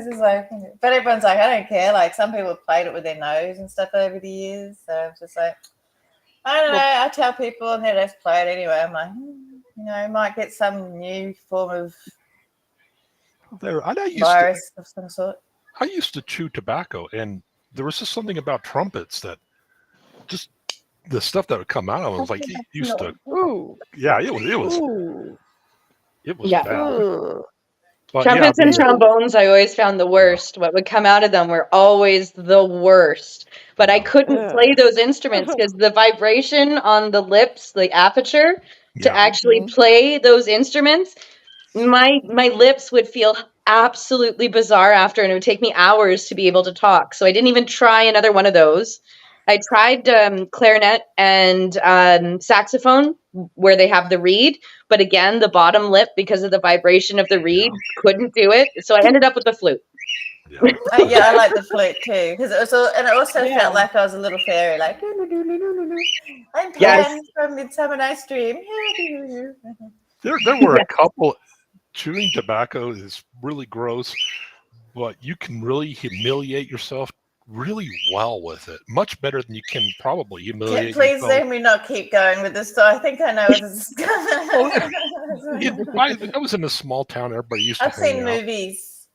just like, but everyone's like, I don't care. Like some people have played it with their nose and stuff over the years. So I'm just like, I don't know. I tell people and they just play it anyway. I'm like, might get some new form of virus of some sort. I used to chew tobacco, and there was just something about trumpets that just the stuff that would come out of them was like it used to. Ooh. Yeah, it was Ooh. Yeah. bad. Ugh. But Trumpets yeah, and trombones, I always found the worst. What would come out of them were always the worst. But I couldn't play those instruments because the vibration on the lips, the aperture, to actually play those instruments, my lips would feel absolutely bizarre after, and it would take me hours to be able to talk. So I didn't even try another one of those. I tried clarinet and saxophone where they have the reed, but again, the bottom lip, because of the vibration of the reed, couldn't do it. So I ended up with the flute. Yeah, I like the flute too because it also felt like I was a little fairy, like I'm Pan from Midsummer Night's Dream. there were a couple. Chewing tobacco is really gross, but you can really humiliate yourself really well with it. Much better than you can probably humiliate Please yourself. let me not keep going with this story. I think I know what this is I was in a small town. Everybody used to I've hang seen out. movies.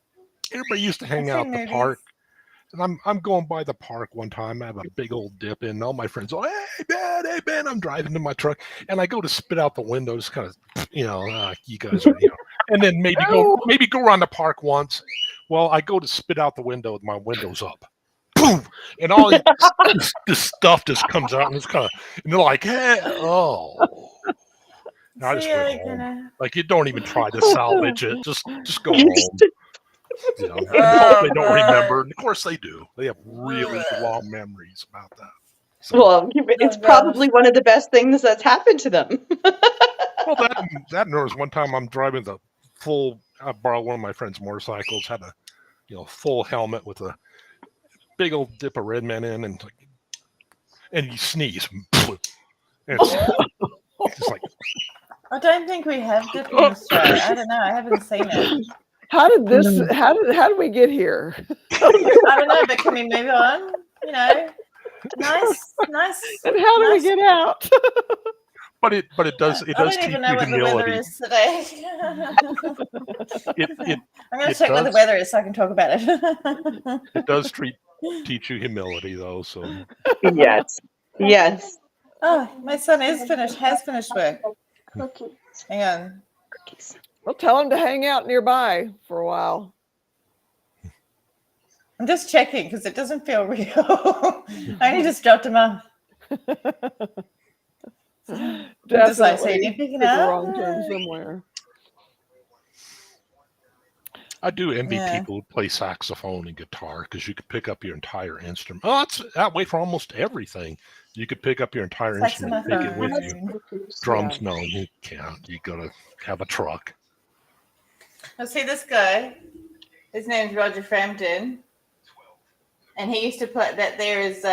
Everybody used to hang out at the park. And I'm going by the park one time. I have a big old dip in. All my friends go, hey, Ben. I'm driving in my truck. And I go to spit out the window, just kind of, you guys are, and then maybe go around the park once. Well, I go to spit out the window with my windows up. Boom! And all this stuff just comes out, and it's kind of, and they're like, hey, oh. And I just went home. Like, you don't even try to salvage it. Just go home. And hope they don't remember. And of course they do. They have really long memories about that. So, well, it's probably one of the best things that's happened to them. well, that and there was one time I'm driving I borrowed one of my friend's motorcycles, had a full helmet with a big old dip of red man in, and you sneeze. And it's just like, I don't think we have dip in Australia. I don't know. I haven't seen it. How did we get here? I don't know, but can we move on? Nice. And how do we get out? but it does I don't teach even know you what the weather humility. is today. I'm going to check what the weather is so I can talk about it. It does teach you humility, though. So yes. Oh, my son has finished work. Cookies. Hang on. Well, tell him to hang out nearby for a while. I'm just checking because it doesn't feel real. I only just dropped him off. Just like, so you're picking the up? wrong turn somewhere. I do envy people who play saxophone and guitar because you could pick up your entire instrument. Oh, it's that way for almost everything. You could pick up your entire instrument and take it with you. Drums, no, you can't. You gotta have a truck. Now see this guy. His name's Roger Frampton, and he used to play. That there is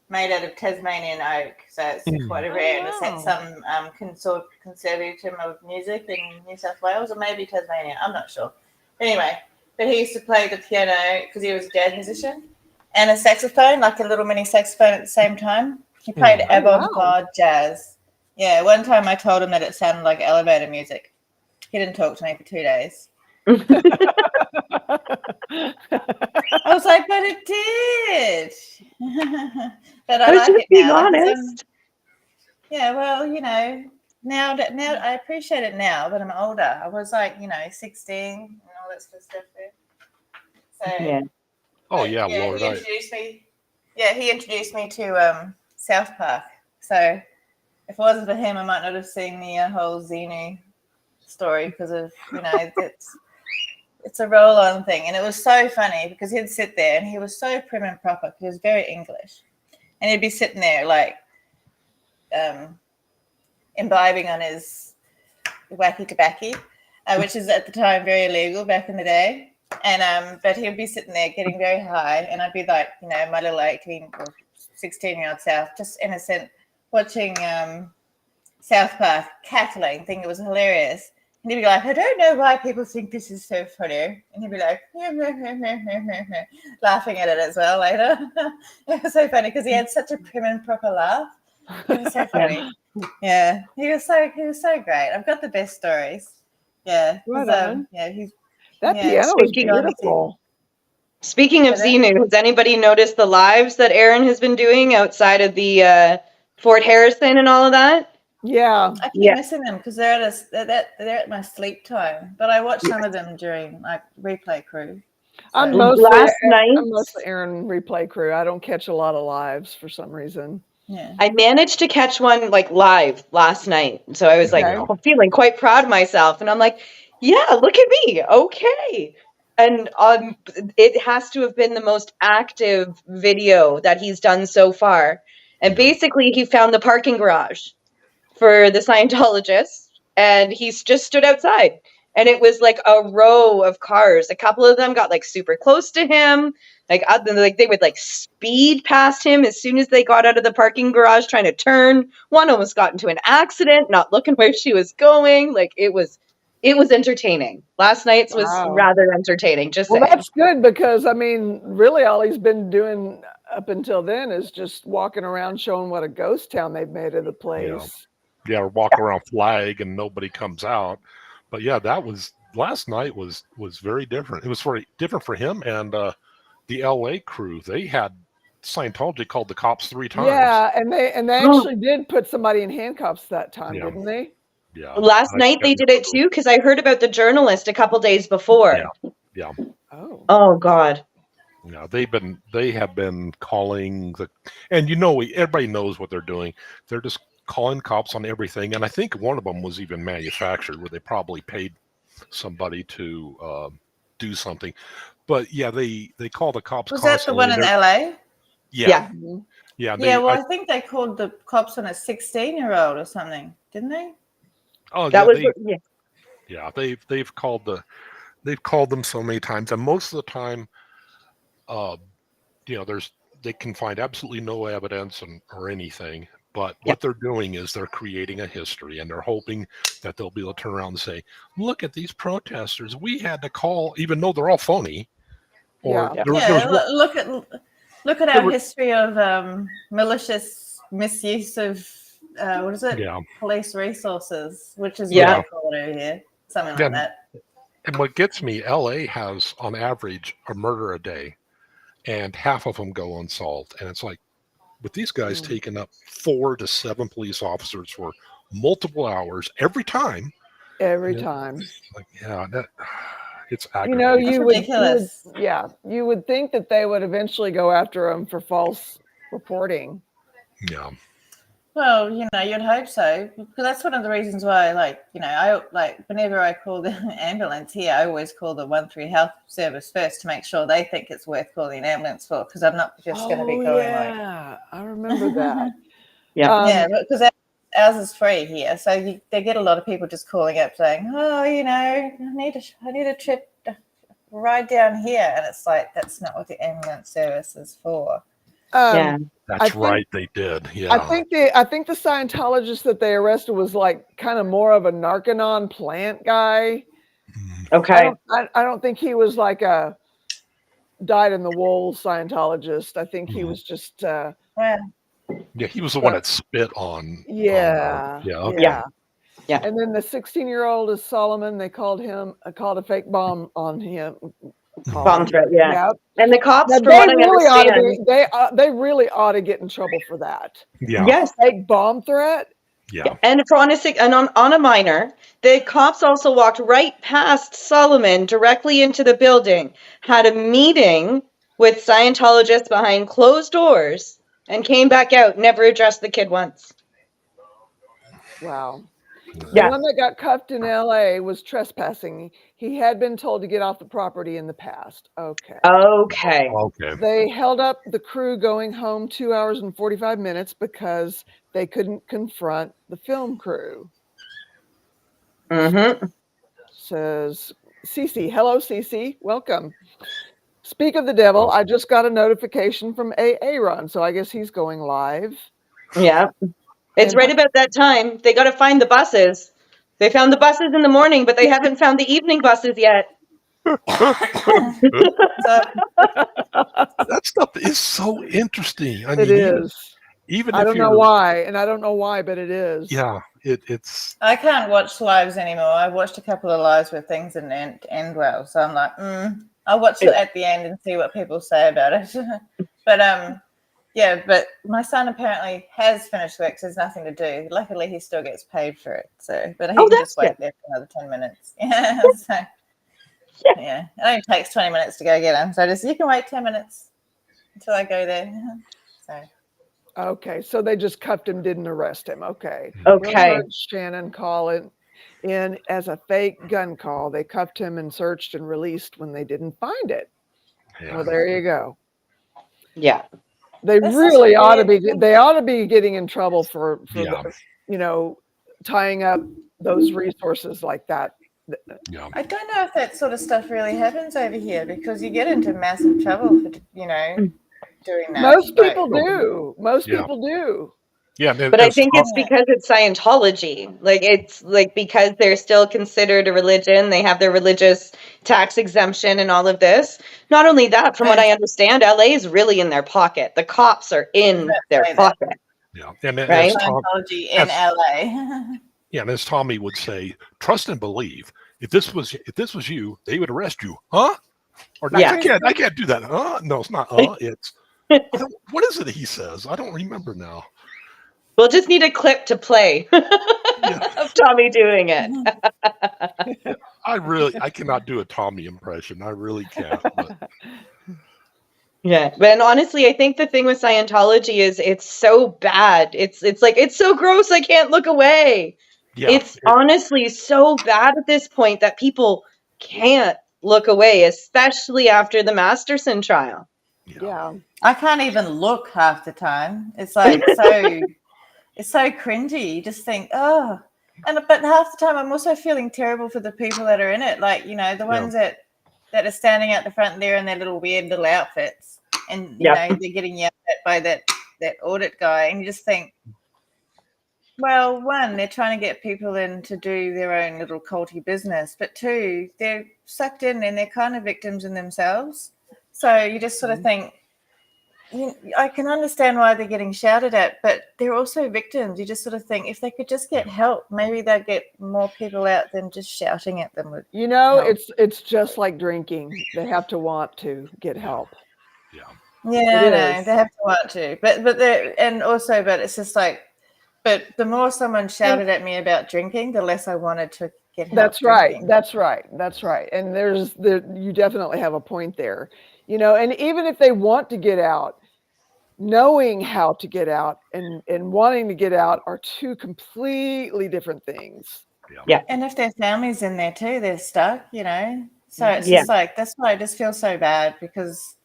made out of Tasmanian oak, so it's quite rare. And it's had some conservatism of music in New South Wales, or maybe Tasmania. I'm not sure. Anyway, but he used to play the piano because he was a jazz musician, and a saxophone, like a little mini saxophone at the same time. He played avant-garde jazz. Yeah, one time I told him that it sounded like elevator music. He didn't talk to me for 2 days. I was like, but it did. But I like it now. Honest. Yeah, well, now I appreciate it now, but I'm older. I was like, 16 and all that sort of stuff there. So Yeah. Oh yeah, Lord. He introduced me to South Park. So if it wasn't for him, I might not have seen the whole Xenu story because of, it's a roll-on thing. And it was so funny because he'd sit there and he was so prim and proper. He was very English. And he'd be sitting there like imbibing on his wacky tobacco, which is at the time very illegal back in the day. And but he'd be sitting there getting very high, and I'd be like, my little 18 or 16-year-old self, just innocent, watching South Park, cackling, thinking it was hilarious. And he'd be like, I don't know why people think this is so funny. And he'd be like, laughing at it as well later. It was so funny because he had such a prim and proper laugh. It was so funny. Yeah, he was so great. I've got the best stories. Yeah, Right on. he's That yeah, piano was speaking- beautiful. Speaking of Xenu, has anybody noticed the lives that Aaron has been doing outside of the Fort Harrison and all of that? Yeah. I keep missing them because they're at my sleep time. But I watch some of them during like replay crew. I'm So- mostly Aaron replay crew. I don't catch a lot of lives for some reason. Yeah. I managed to catch one like live last night. So I was like feeling quite proud of myself. And I'm like, yeah, look at me. Okay. And it has to have been the most active video that he's done so far. And basically he found the parking garage for the Scientologists, and he's just stood outside. And it was like a row of cars. A couple of them got like super close to him. Like they would like speed past him as soon as they got out of the parking garage trying to turn. One almost got into an accident, not looking where she was going. Like it was entertaining. Last night's was rather entertaining. Just saying. That's good because I mean, really, all he's been doing up until then is just walking around showing what a ghost town they've made of the place. Yeah, or walk around flag and nobody comes out. But yeah, that was last night was very different. It was very different for him and the LA crew. They had Scientology called the cops 3 times. Yeah, and they actually did put somebody in handcuffs that time, didn't they? Yeah. Last night they did it too because I heard about the journalist a couple days before. Yeah. Oh God. Yeah, they have been calling and everybody knows what they're doing. They're just calling cops on everything, and I think one of them was even manufactured, where they probably paid somebody to do something. But yeah, they call the cops. Was that the one in LA? Yeah. Yeah. Well, I think they called the cops on a 16-year-old or something, didn't they? Oh, that was they've called them so many times, and most of the time, they can find absolutely no evidence or anything. But what they're doing is they're creating a history, and they're hoping that they'll be able to turn around and say, "Look at these protesters. We had to call, even though they're all phony." Or look at our history of malicious misuse of police resources, which is what they call it over here, something like that. And what gets me, LA has on average a murder a day, and half of them go unsolved, and it's like, with these guys taking up 4 to 7 police officers for multiple hours every time. Like, it's aggravating. You would think that they would eventually go after them for false reporting. Yeah. Well, you'd hope so, because that's one of the reasons why, whenever I call the ambulance here, I always call the 1-3 health service first to make sure they think it's worth calling an ambulance for, because I'm not just going to be going I remember that. Because ours is free here, so they get a lot of people just calling up saying, "Oh, I need a trip, ride down here," and it's like that's not what the ambulance service is for. That's right. They did. Yeah. I think the Scientologist that they arrested was like kind of more of a Narcanon plant guy. Okay. I don't think he was like a dyed in the wool Scientologist. I think he was just. Yeah, he was the one that spit on. Yeah. Yeah. And then the 16-year-old is Solomon. They called a fake bomb on him. Bomb threat, Yep. And the cops, Now, they really ought to get in trouble for that. Yeah. Yes. Fake bomb threat. Yeah. And on a minor, the cops also walked right past Solomon directly into the building, had a meeting with Scientologists behind closed doors, and came back out, never addressed the kid once. Wow. The Yeah. one that got cuffed in LA was trespassing. He had been told to get off the property in the past. Okay. Okay. Okay. They held up the crew going home 2 hours and 45 minutes because they couldn't confront the film crew. Mm-hmm. Says Cece. Hello, Cece. Welcome. Speak of the devil, I just got a notification from Aaron, so I guess he's going live. Yeah. It's And right about that time. They got to find the buses. They found the buses in the morning, but they haven't found the evening buses yet. So That stuff is so interesting. I it mean, is. even I if don't know you're, why, and I don't know why, but it is. yeah, it's I can't watch lives anymore. I watched a couple of lives where things didn't end well, so I'm like, I'll watch it at the end and see what people say about it. But yeah, but my son apparently has finished work, so there's nothing to do. Luckily, he still gets paid for it, so but he can that's just wait good. there for another 10 minutes. Yeah, so yeah, it only takes 20 minutes to go get him. So just you can wait 10 minutes until I go there. So. Okay, so they just cuffed him, didn't arrest him. Okay. Okay. Heard Shannon call it in as a fake gun call. They cuffed him and searched and released when they didn't find it. yeah. Well, there you go. Yeah. They That's really such a ought to weird be. thing. They ought to be getting in trouble for Yeah. tying up those resources like that. Yeah. I don't know if that sort of stuff really happens over here because you get into massive trouble for doing that. Most Like, people do. Most Yeah. people do. Yeah. But I think it's because it's Scientology. Like it's like because they're still considered a religion, they have their religious tax exemption and all of this. Not only that, from what I understand, LA is really in their pocket. The cops are in their say that. pocket. Yeah. And Right? as Scientology in LA. yeah, and as Tommy would say, trust and believe. If this was you, they would arrest you, huh? Or Yeah. I can't do that, huh? No, it's not, it's what is it he says? I don't remember now. We'll just need a clip to play of Tommy doing it. I cannot do a Tommy impression. I really can't. But Yeah, but honestly, I think the thing with Scientology is it's so bad. It's like it's so gross. I can't look away. yeah, It's honestly so bad at this point that people can't look away, especially after the Masterson trial. Yeah. I can't even look half the time. It's like it's so cringy. You just think, oh, but half the time I'm also feeling terrible for the people that are in it. Like, the ones that are standing out the front there in their little weird little outfits, and they're getting yelled at by that audit guy, and you just think, well, one, they're trying to get people in to do their own little culty business, but two, they're sucked in and they're kind of victims in themselves. So you just sort of think, I can understand why they're getting shouted at, but they're also victims. You just sort of think if they could just get help, maybe they'd get more people out than just shouting at them. It's just like drinking. They have to want to get help. yeah, Yeah, I know they have to want to, but it's just like, but the more someone shouted at me about drinking, the less I wanted to get help. That's right. drinking. That's right. And you definitely have a point there. And even if they want to get out, knowing how to get out and wanting to get out are two completely different things. Yeah. And if their family's in there too, they're stuck, So it's just like, that's why I just feel so bad, because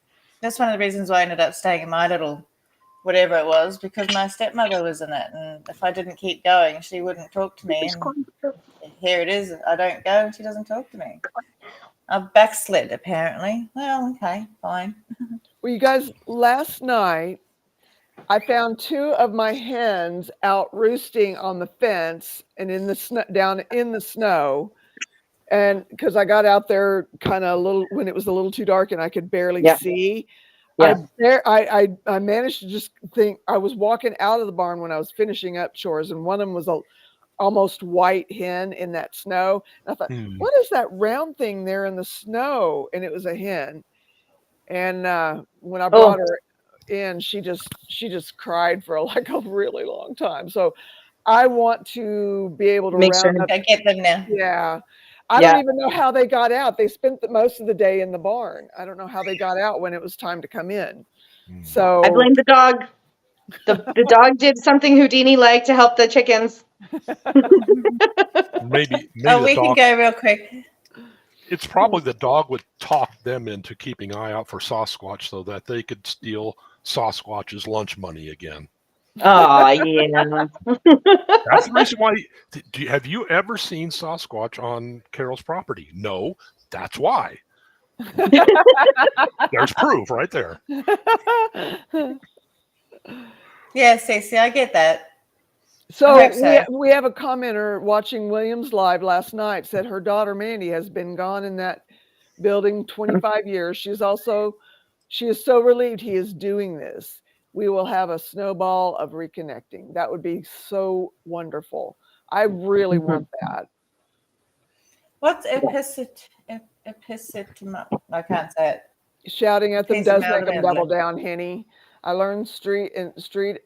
that's one of the reasons why I ended up staying in my little whatever it was, because my stepmother was in it. And if I didn't keep going, she wouldn't talk to me. And here it is. I don't go and she doesn't talk to me. I've backslid, apparently. Well, okay, fine. Well, you guys, last night, I found two of my hens out roosting on the fence and in the snow, down in the snow. And because I got out there kind of when it was a little too dark and I could barely see. Yeah. I managed to just think. I was walking out of the barn when I was finishing up chores, and one of them was a almost white hen in that snow. And I thought, what is that round thing there in the snow? And it was a hen. And when I brought her in, she just cried for like a really long time. So I want to be able to round up. I get them now. Yeah. I don't even know how they got out. They spent most of the day in the barn. I don't know how they got out when it was time to come in. So I blame the dog. The dog did something Houdini liked to help the chickens. Maybe Oh, the we can dog. go real quick. It's probably the dog would talk them into keeping an eye out for Sasquatch so that they could steal Sasquatch's lunch money again. Oh, yeah. That's the reason why. Have you ever seen Sasquatch on Carol's property? No. That's why. There's proof right there. Yeah, Cece, I get that. So, I hope so. we have a commenter watching Williams live last night said her daughter Mandy has been gone in that building 25 years. She is so relieved he is doing this. We will have a snowball of reconnecting. That would be so wonderful. I really want that. What's epicit? I can't say it. Shouting at them He's does about make them to double be. down, Henny. I learned street epistemology.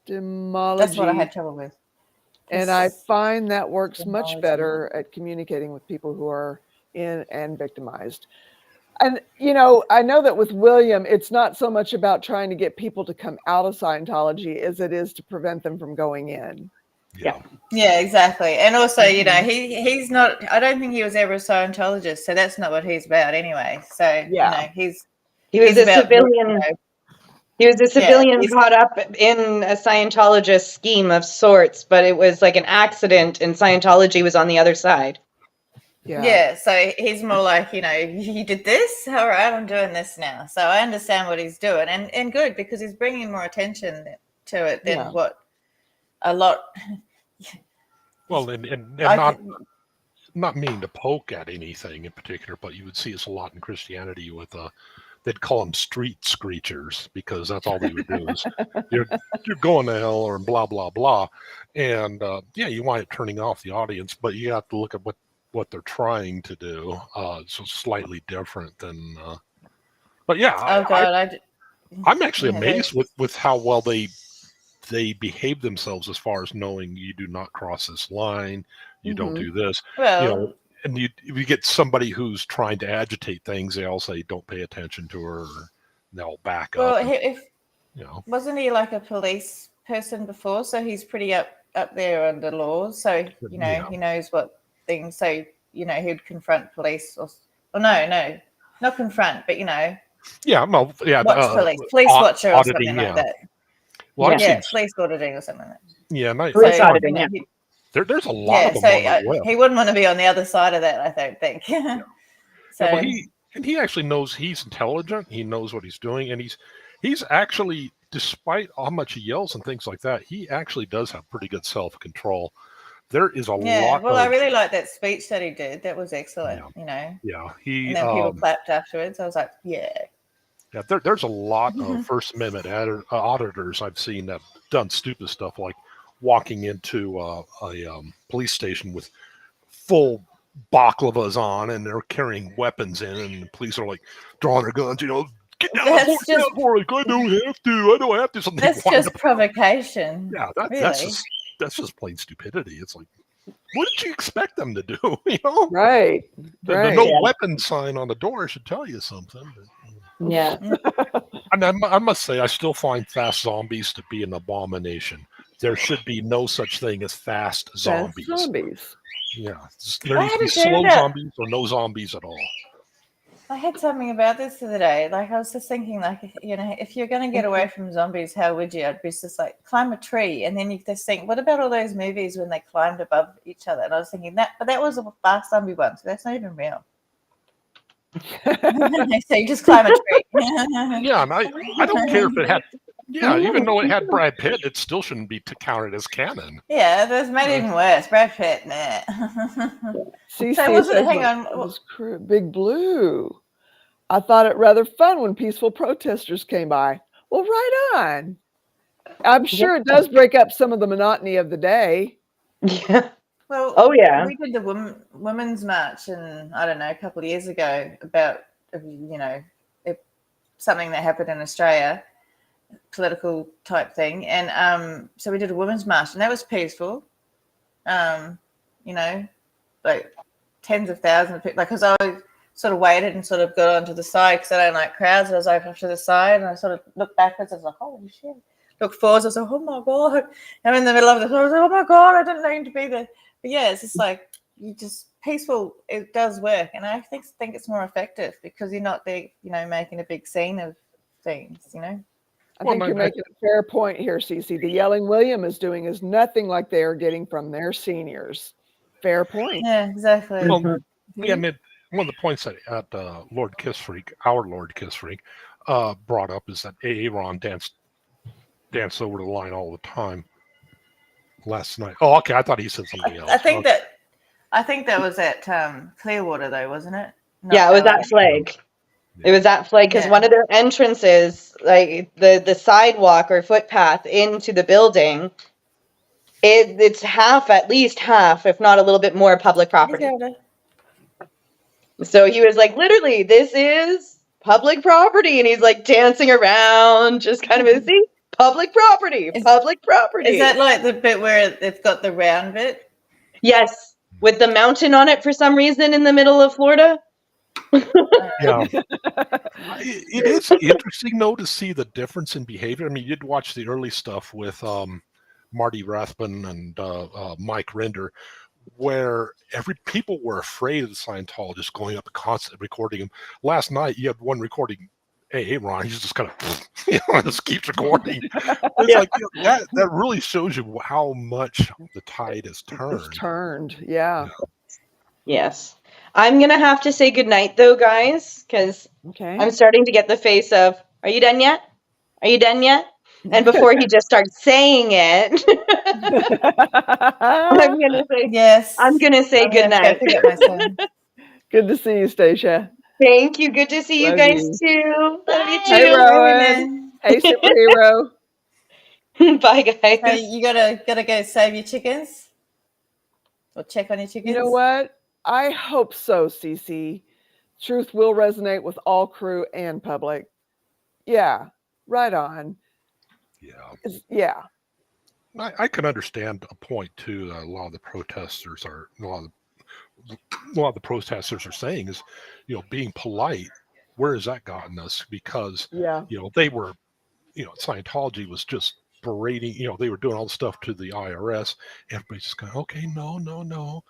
That's what I had trouble with. And I find that works much Epistemology. better at communicating with people who are in and victimized. And, you know, I know that with William, it's not so much about trying to get people to come out of Scientology as it is to prevent them from going in. Yeah. Yeah, exactly. And also, you know, he's not, I don't think he was ever a Scientologist, so that's not what he's about anyway. So, Yeah. you know, He was he's a about, civilian. you know, He was a civilian he's- caught up in a Scientologist scheme of sorts, but it was like an accident, and Scientology was on the other side. Yeah, so he's more like, you know, you did this, all right, I'm doing this now. So I understand what he's doing, and good, because he's bringing more attention to it than what a lot. Well, and not meaning to poke at anything in particular, but you would see this a lot in Christianity with they'd call them street screechers because that's all they would do is you're going to hell or blah blah blah, and you wind up turning off the audience, but you have to look at what they're trying to do. So slightly different than. But yeah, Oh God, I'm actually amazed with how well they behave themselves as far as knowing you do not cross this line, you don't do this. Well, you know, and you get somebody who's trying to agitate things, they all say don't pay attention to her, or they'll back up. Well, wasn't he like a police person before? So he's pretty up there under laws. So you know he knows what things. So you know he'd confront police or no, not confront, but you know. Yeah, well, yeah. Watch police watcher or something like that. Well, police auditing or something like that. Yeah, police auditing. You know, there's a lot of them on the web. He wouldn't want to be on the other side of that, I don't think. So well, he actually knows he's intelligent. He knows what he's doing, and he's actually, despite how much he yells and things like that, he actually does have pretty good self-control. There is a lot. Well, I really liked that speech that he did. That was excellent. You know. Yeah, and then people clapped afterwards. I was like, yeah. Yeah, there's a lot of First Amendment auditors I've seen that have done stupid stuff like walking into a police station with full baklavas on and they're carrying weapons in, and the police are like drawing their guns, you know, get down the horse, I don't have to. Something that's just provocation. Yeah, that's just plain stupidity. It's like, what did you expect them to do? You know, right? The no weapon sign on the door should tell you something. But, yeah. And I must say, I still find fast zombies to be an abomination. There should be no such thing as fast zombies. Yeah, there needs to be slow zombies or no zombies at all. I had something about this the other day. Like, I was just thinking, like, you know, if you're going to get away from zombies, how would you? I'd be just like, climb a tree. And then you just think, what about all those movies when they climbed above each other? And I was thinking but that was a fast zombie one, so that's not even real. So you just climb a tree. Yeah, and I don't care if it had, even though it had Brad Pitt, it still shouldn't be counted as canon. Yeah, that's made it even worse. Brad Pitt, nah. Hang on. It was Big Blue. I thought it rather fun when peaceful protesters came by. Well, right on. I'm sure it does break up some of the monotony of the day. Yeah. Well, we did the women's march, and I don't know, a couple of years ago about, you know, something that happened in Australia, political type thing, and so we did a women's march, and that was peaceful. You know, like tens of thousands of people. Like, because sort of waited and sort of got onto the side because I don't like crowds. I was like off to the side and I sort of looked backwards. I was like, holy shit. Looked forwards. I was like, oh my God. I'm in the middle of the, I was like, oh my God, I didn't need to be there. But yeah, it's just like, you just peaceful. It does work. And I think it's more effective because you're not there, making a big scene of things, I think you're making a fair point here, Cece. The yelling William is doing is nothing like they are getting from their seniors. Fair point. Yeah, exactly. Well, yeah, and one of the points that Lord Kissfreak, our Lord Kissfreak, brought up is that Aaron danced over the line all the time last night. Oh, okay. I thought he said something else. I think that was at Clearwater, though, wasn't it? Yeah, it was at Flag. It was at Flag because one of their entrances, like the sidewalk or footpath into the building, it's at least half, if not a little bit more, public property. So he was like, literally, this is public property, and he's like dancing around, just kind of see public property. Is that like the bit where it's got the round bit? Yes, with the mountain on it for some reason in the middle of Florida. Yeah, it is interesting though to see the difference in behavior. I mean, you did watch the early stuff with Marty Rathbun and Mike Render, where people were afraid of the Scientologists going up and constantly recording them. Last night, you had one recording. Hey, Ron, he's just kind of, just keeps recording. It's like that really shows you how much the tide has turned. It's turned, yeah. Yes. I'm going to have to say goodnight, though, guys, because I'm starting to get the face of, are you done yet? Are you done yet? And before he just starts saying it, I'm going to say, yes. I'm going to say goodnight. Good to see you, Stacia. Thank you. Good to see you guys, too. Love you, too. Hey, Rowan. Hey, superhero. Bye, guys. Hey, you gotta go save your chickens? Or check on your chickens? You know what? I hope so, Cece. Truth will resonate with all crew and public. Yeah, right on. Yeah. I can understand a point too. A lot of the protesters are saying is, being polite. Where has that gotten us? Because they were, Scientology was just berating. They were doing all the stuff to the IRS. Everybody's just going, okay, no,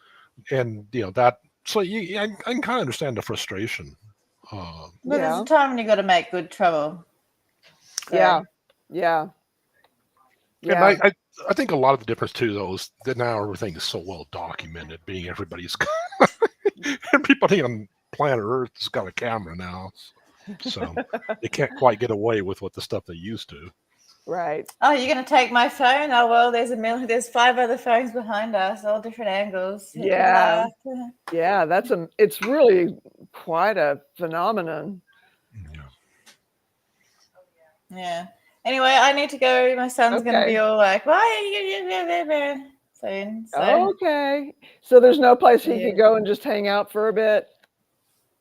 and that. So I can kind of understand the frustration. But there's a time when you got to make good trouble. So. Yeah. And I think a lot of the difference too, though, is that now everything is so well documented. Being everybody on planet Earth has got a camera now, so they can't quite get away with the stuff they used to. Right. Oh, you're gonna take my phone? Oh well, there's 5 other phones behind us, all different angles. Yeah. Yeah, it's really quite a phenomenon. Yeah. Anyway, I need to go. My son's going to be all like, why are you soon? So. Okay. So there's no place he could go and just hang out for a bit?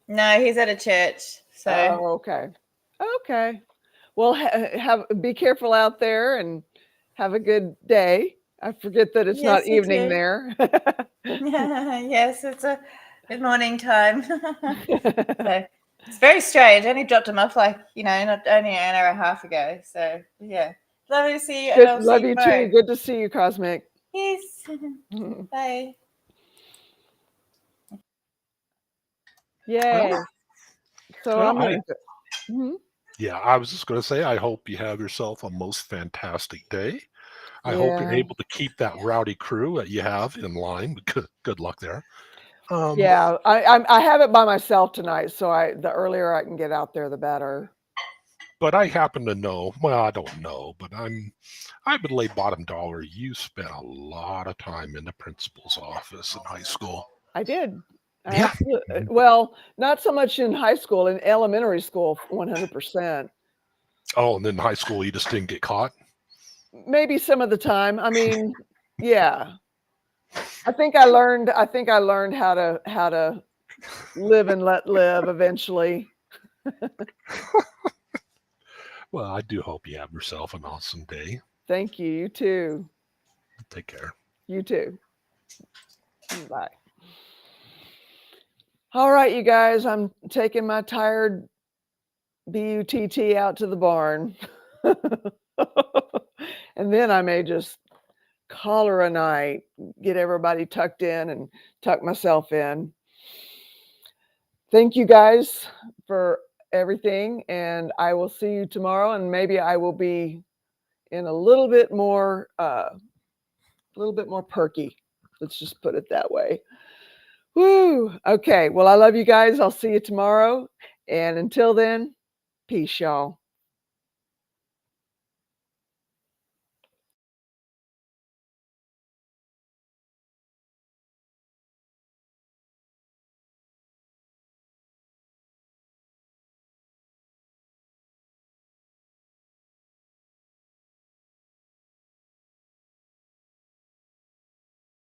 No, he's at a church. So. Oh, okay. Okay. Well, be careful out there and have a good day. I forget that it's not evening there. Yes, it's a good morning time. So. It's very strange. I only dropped him off not only an hour and a half ago. So yeah. Love to see you. Love you too. Good to see you, Cosmic. Yes. Bye. Yay. So I was just going to say, I hope you have yourself a most fantastic day. I hope you're able to keep that rowdy crew that you have in line. Good luck there. I have it by myself tonight, so the earlier I can get out there, the better. But I happen to know, well, I don't know, but I would lay bottom dollar you spent a lot of time in the principal's office in high school. I did. Well, not so much in high school, in elementary school, 100%. Oh, and then in high school, you just didn't get caught? Maybe some of the time. I mean, yeah. I think I learned how to live and let live eventually. Well, I do hope you have yourself an awesome day. Thank you. You too. Take care. You too. Bye. All right, you guys, I'm taking my tired BUTT out to the barn. And then I may just call her a night, get everybody tucked in and tuck myself in. Thank you guys for everything, and I will see you tomorrow, and maybe I will be in a little bit more perky. Let's just put it that way. Woo. Okay. Well, I love you guys. I'll see you tomorrow. And until then, peace, y'all.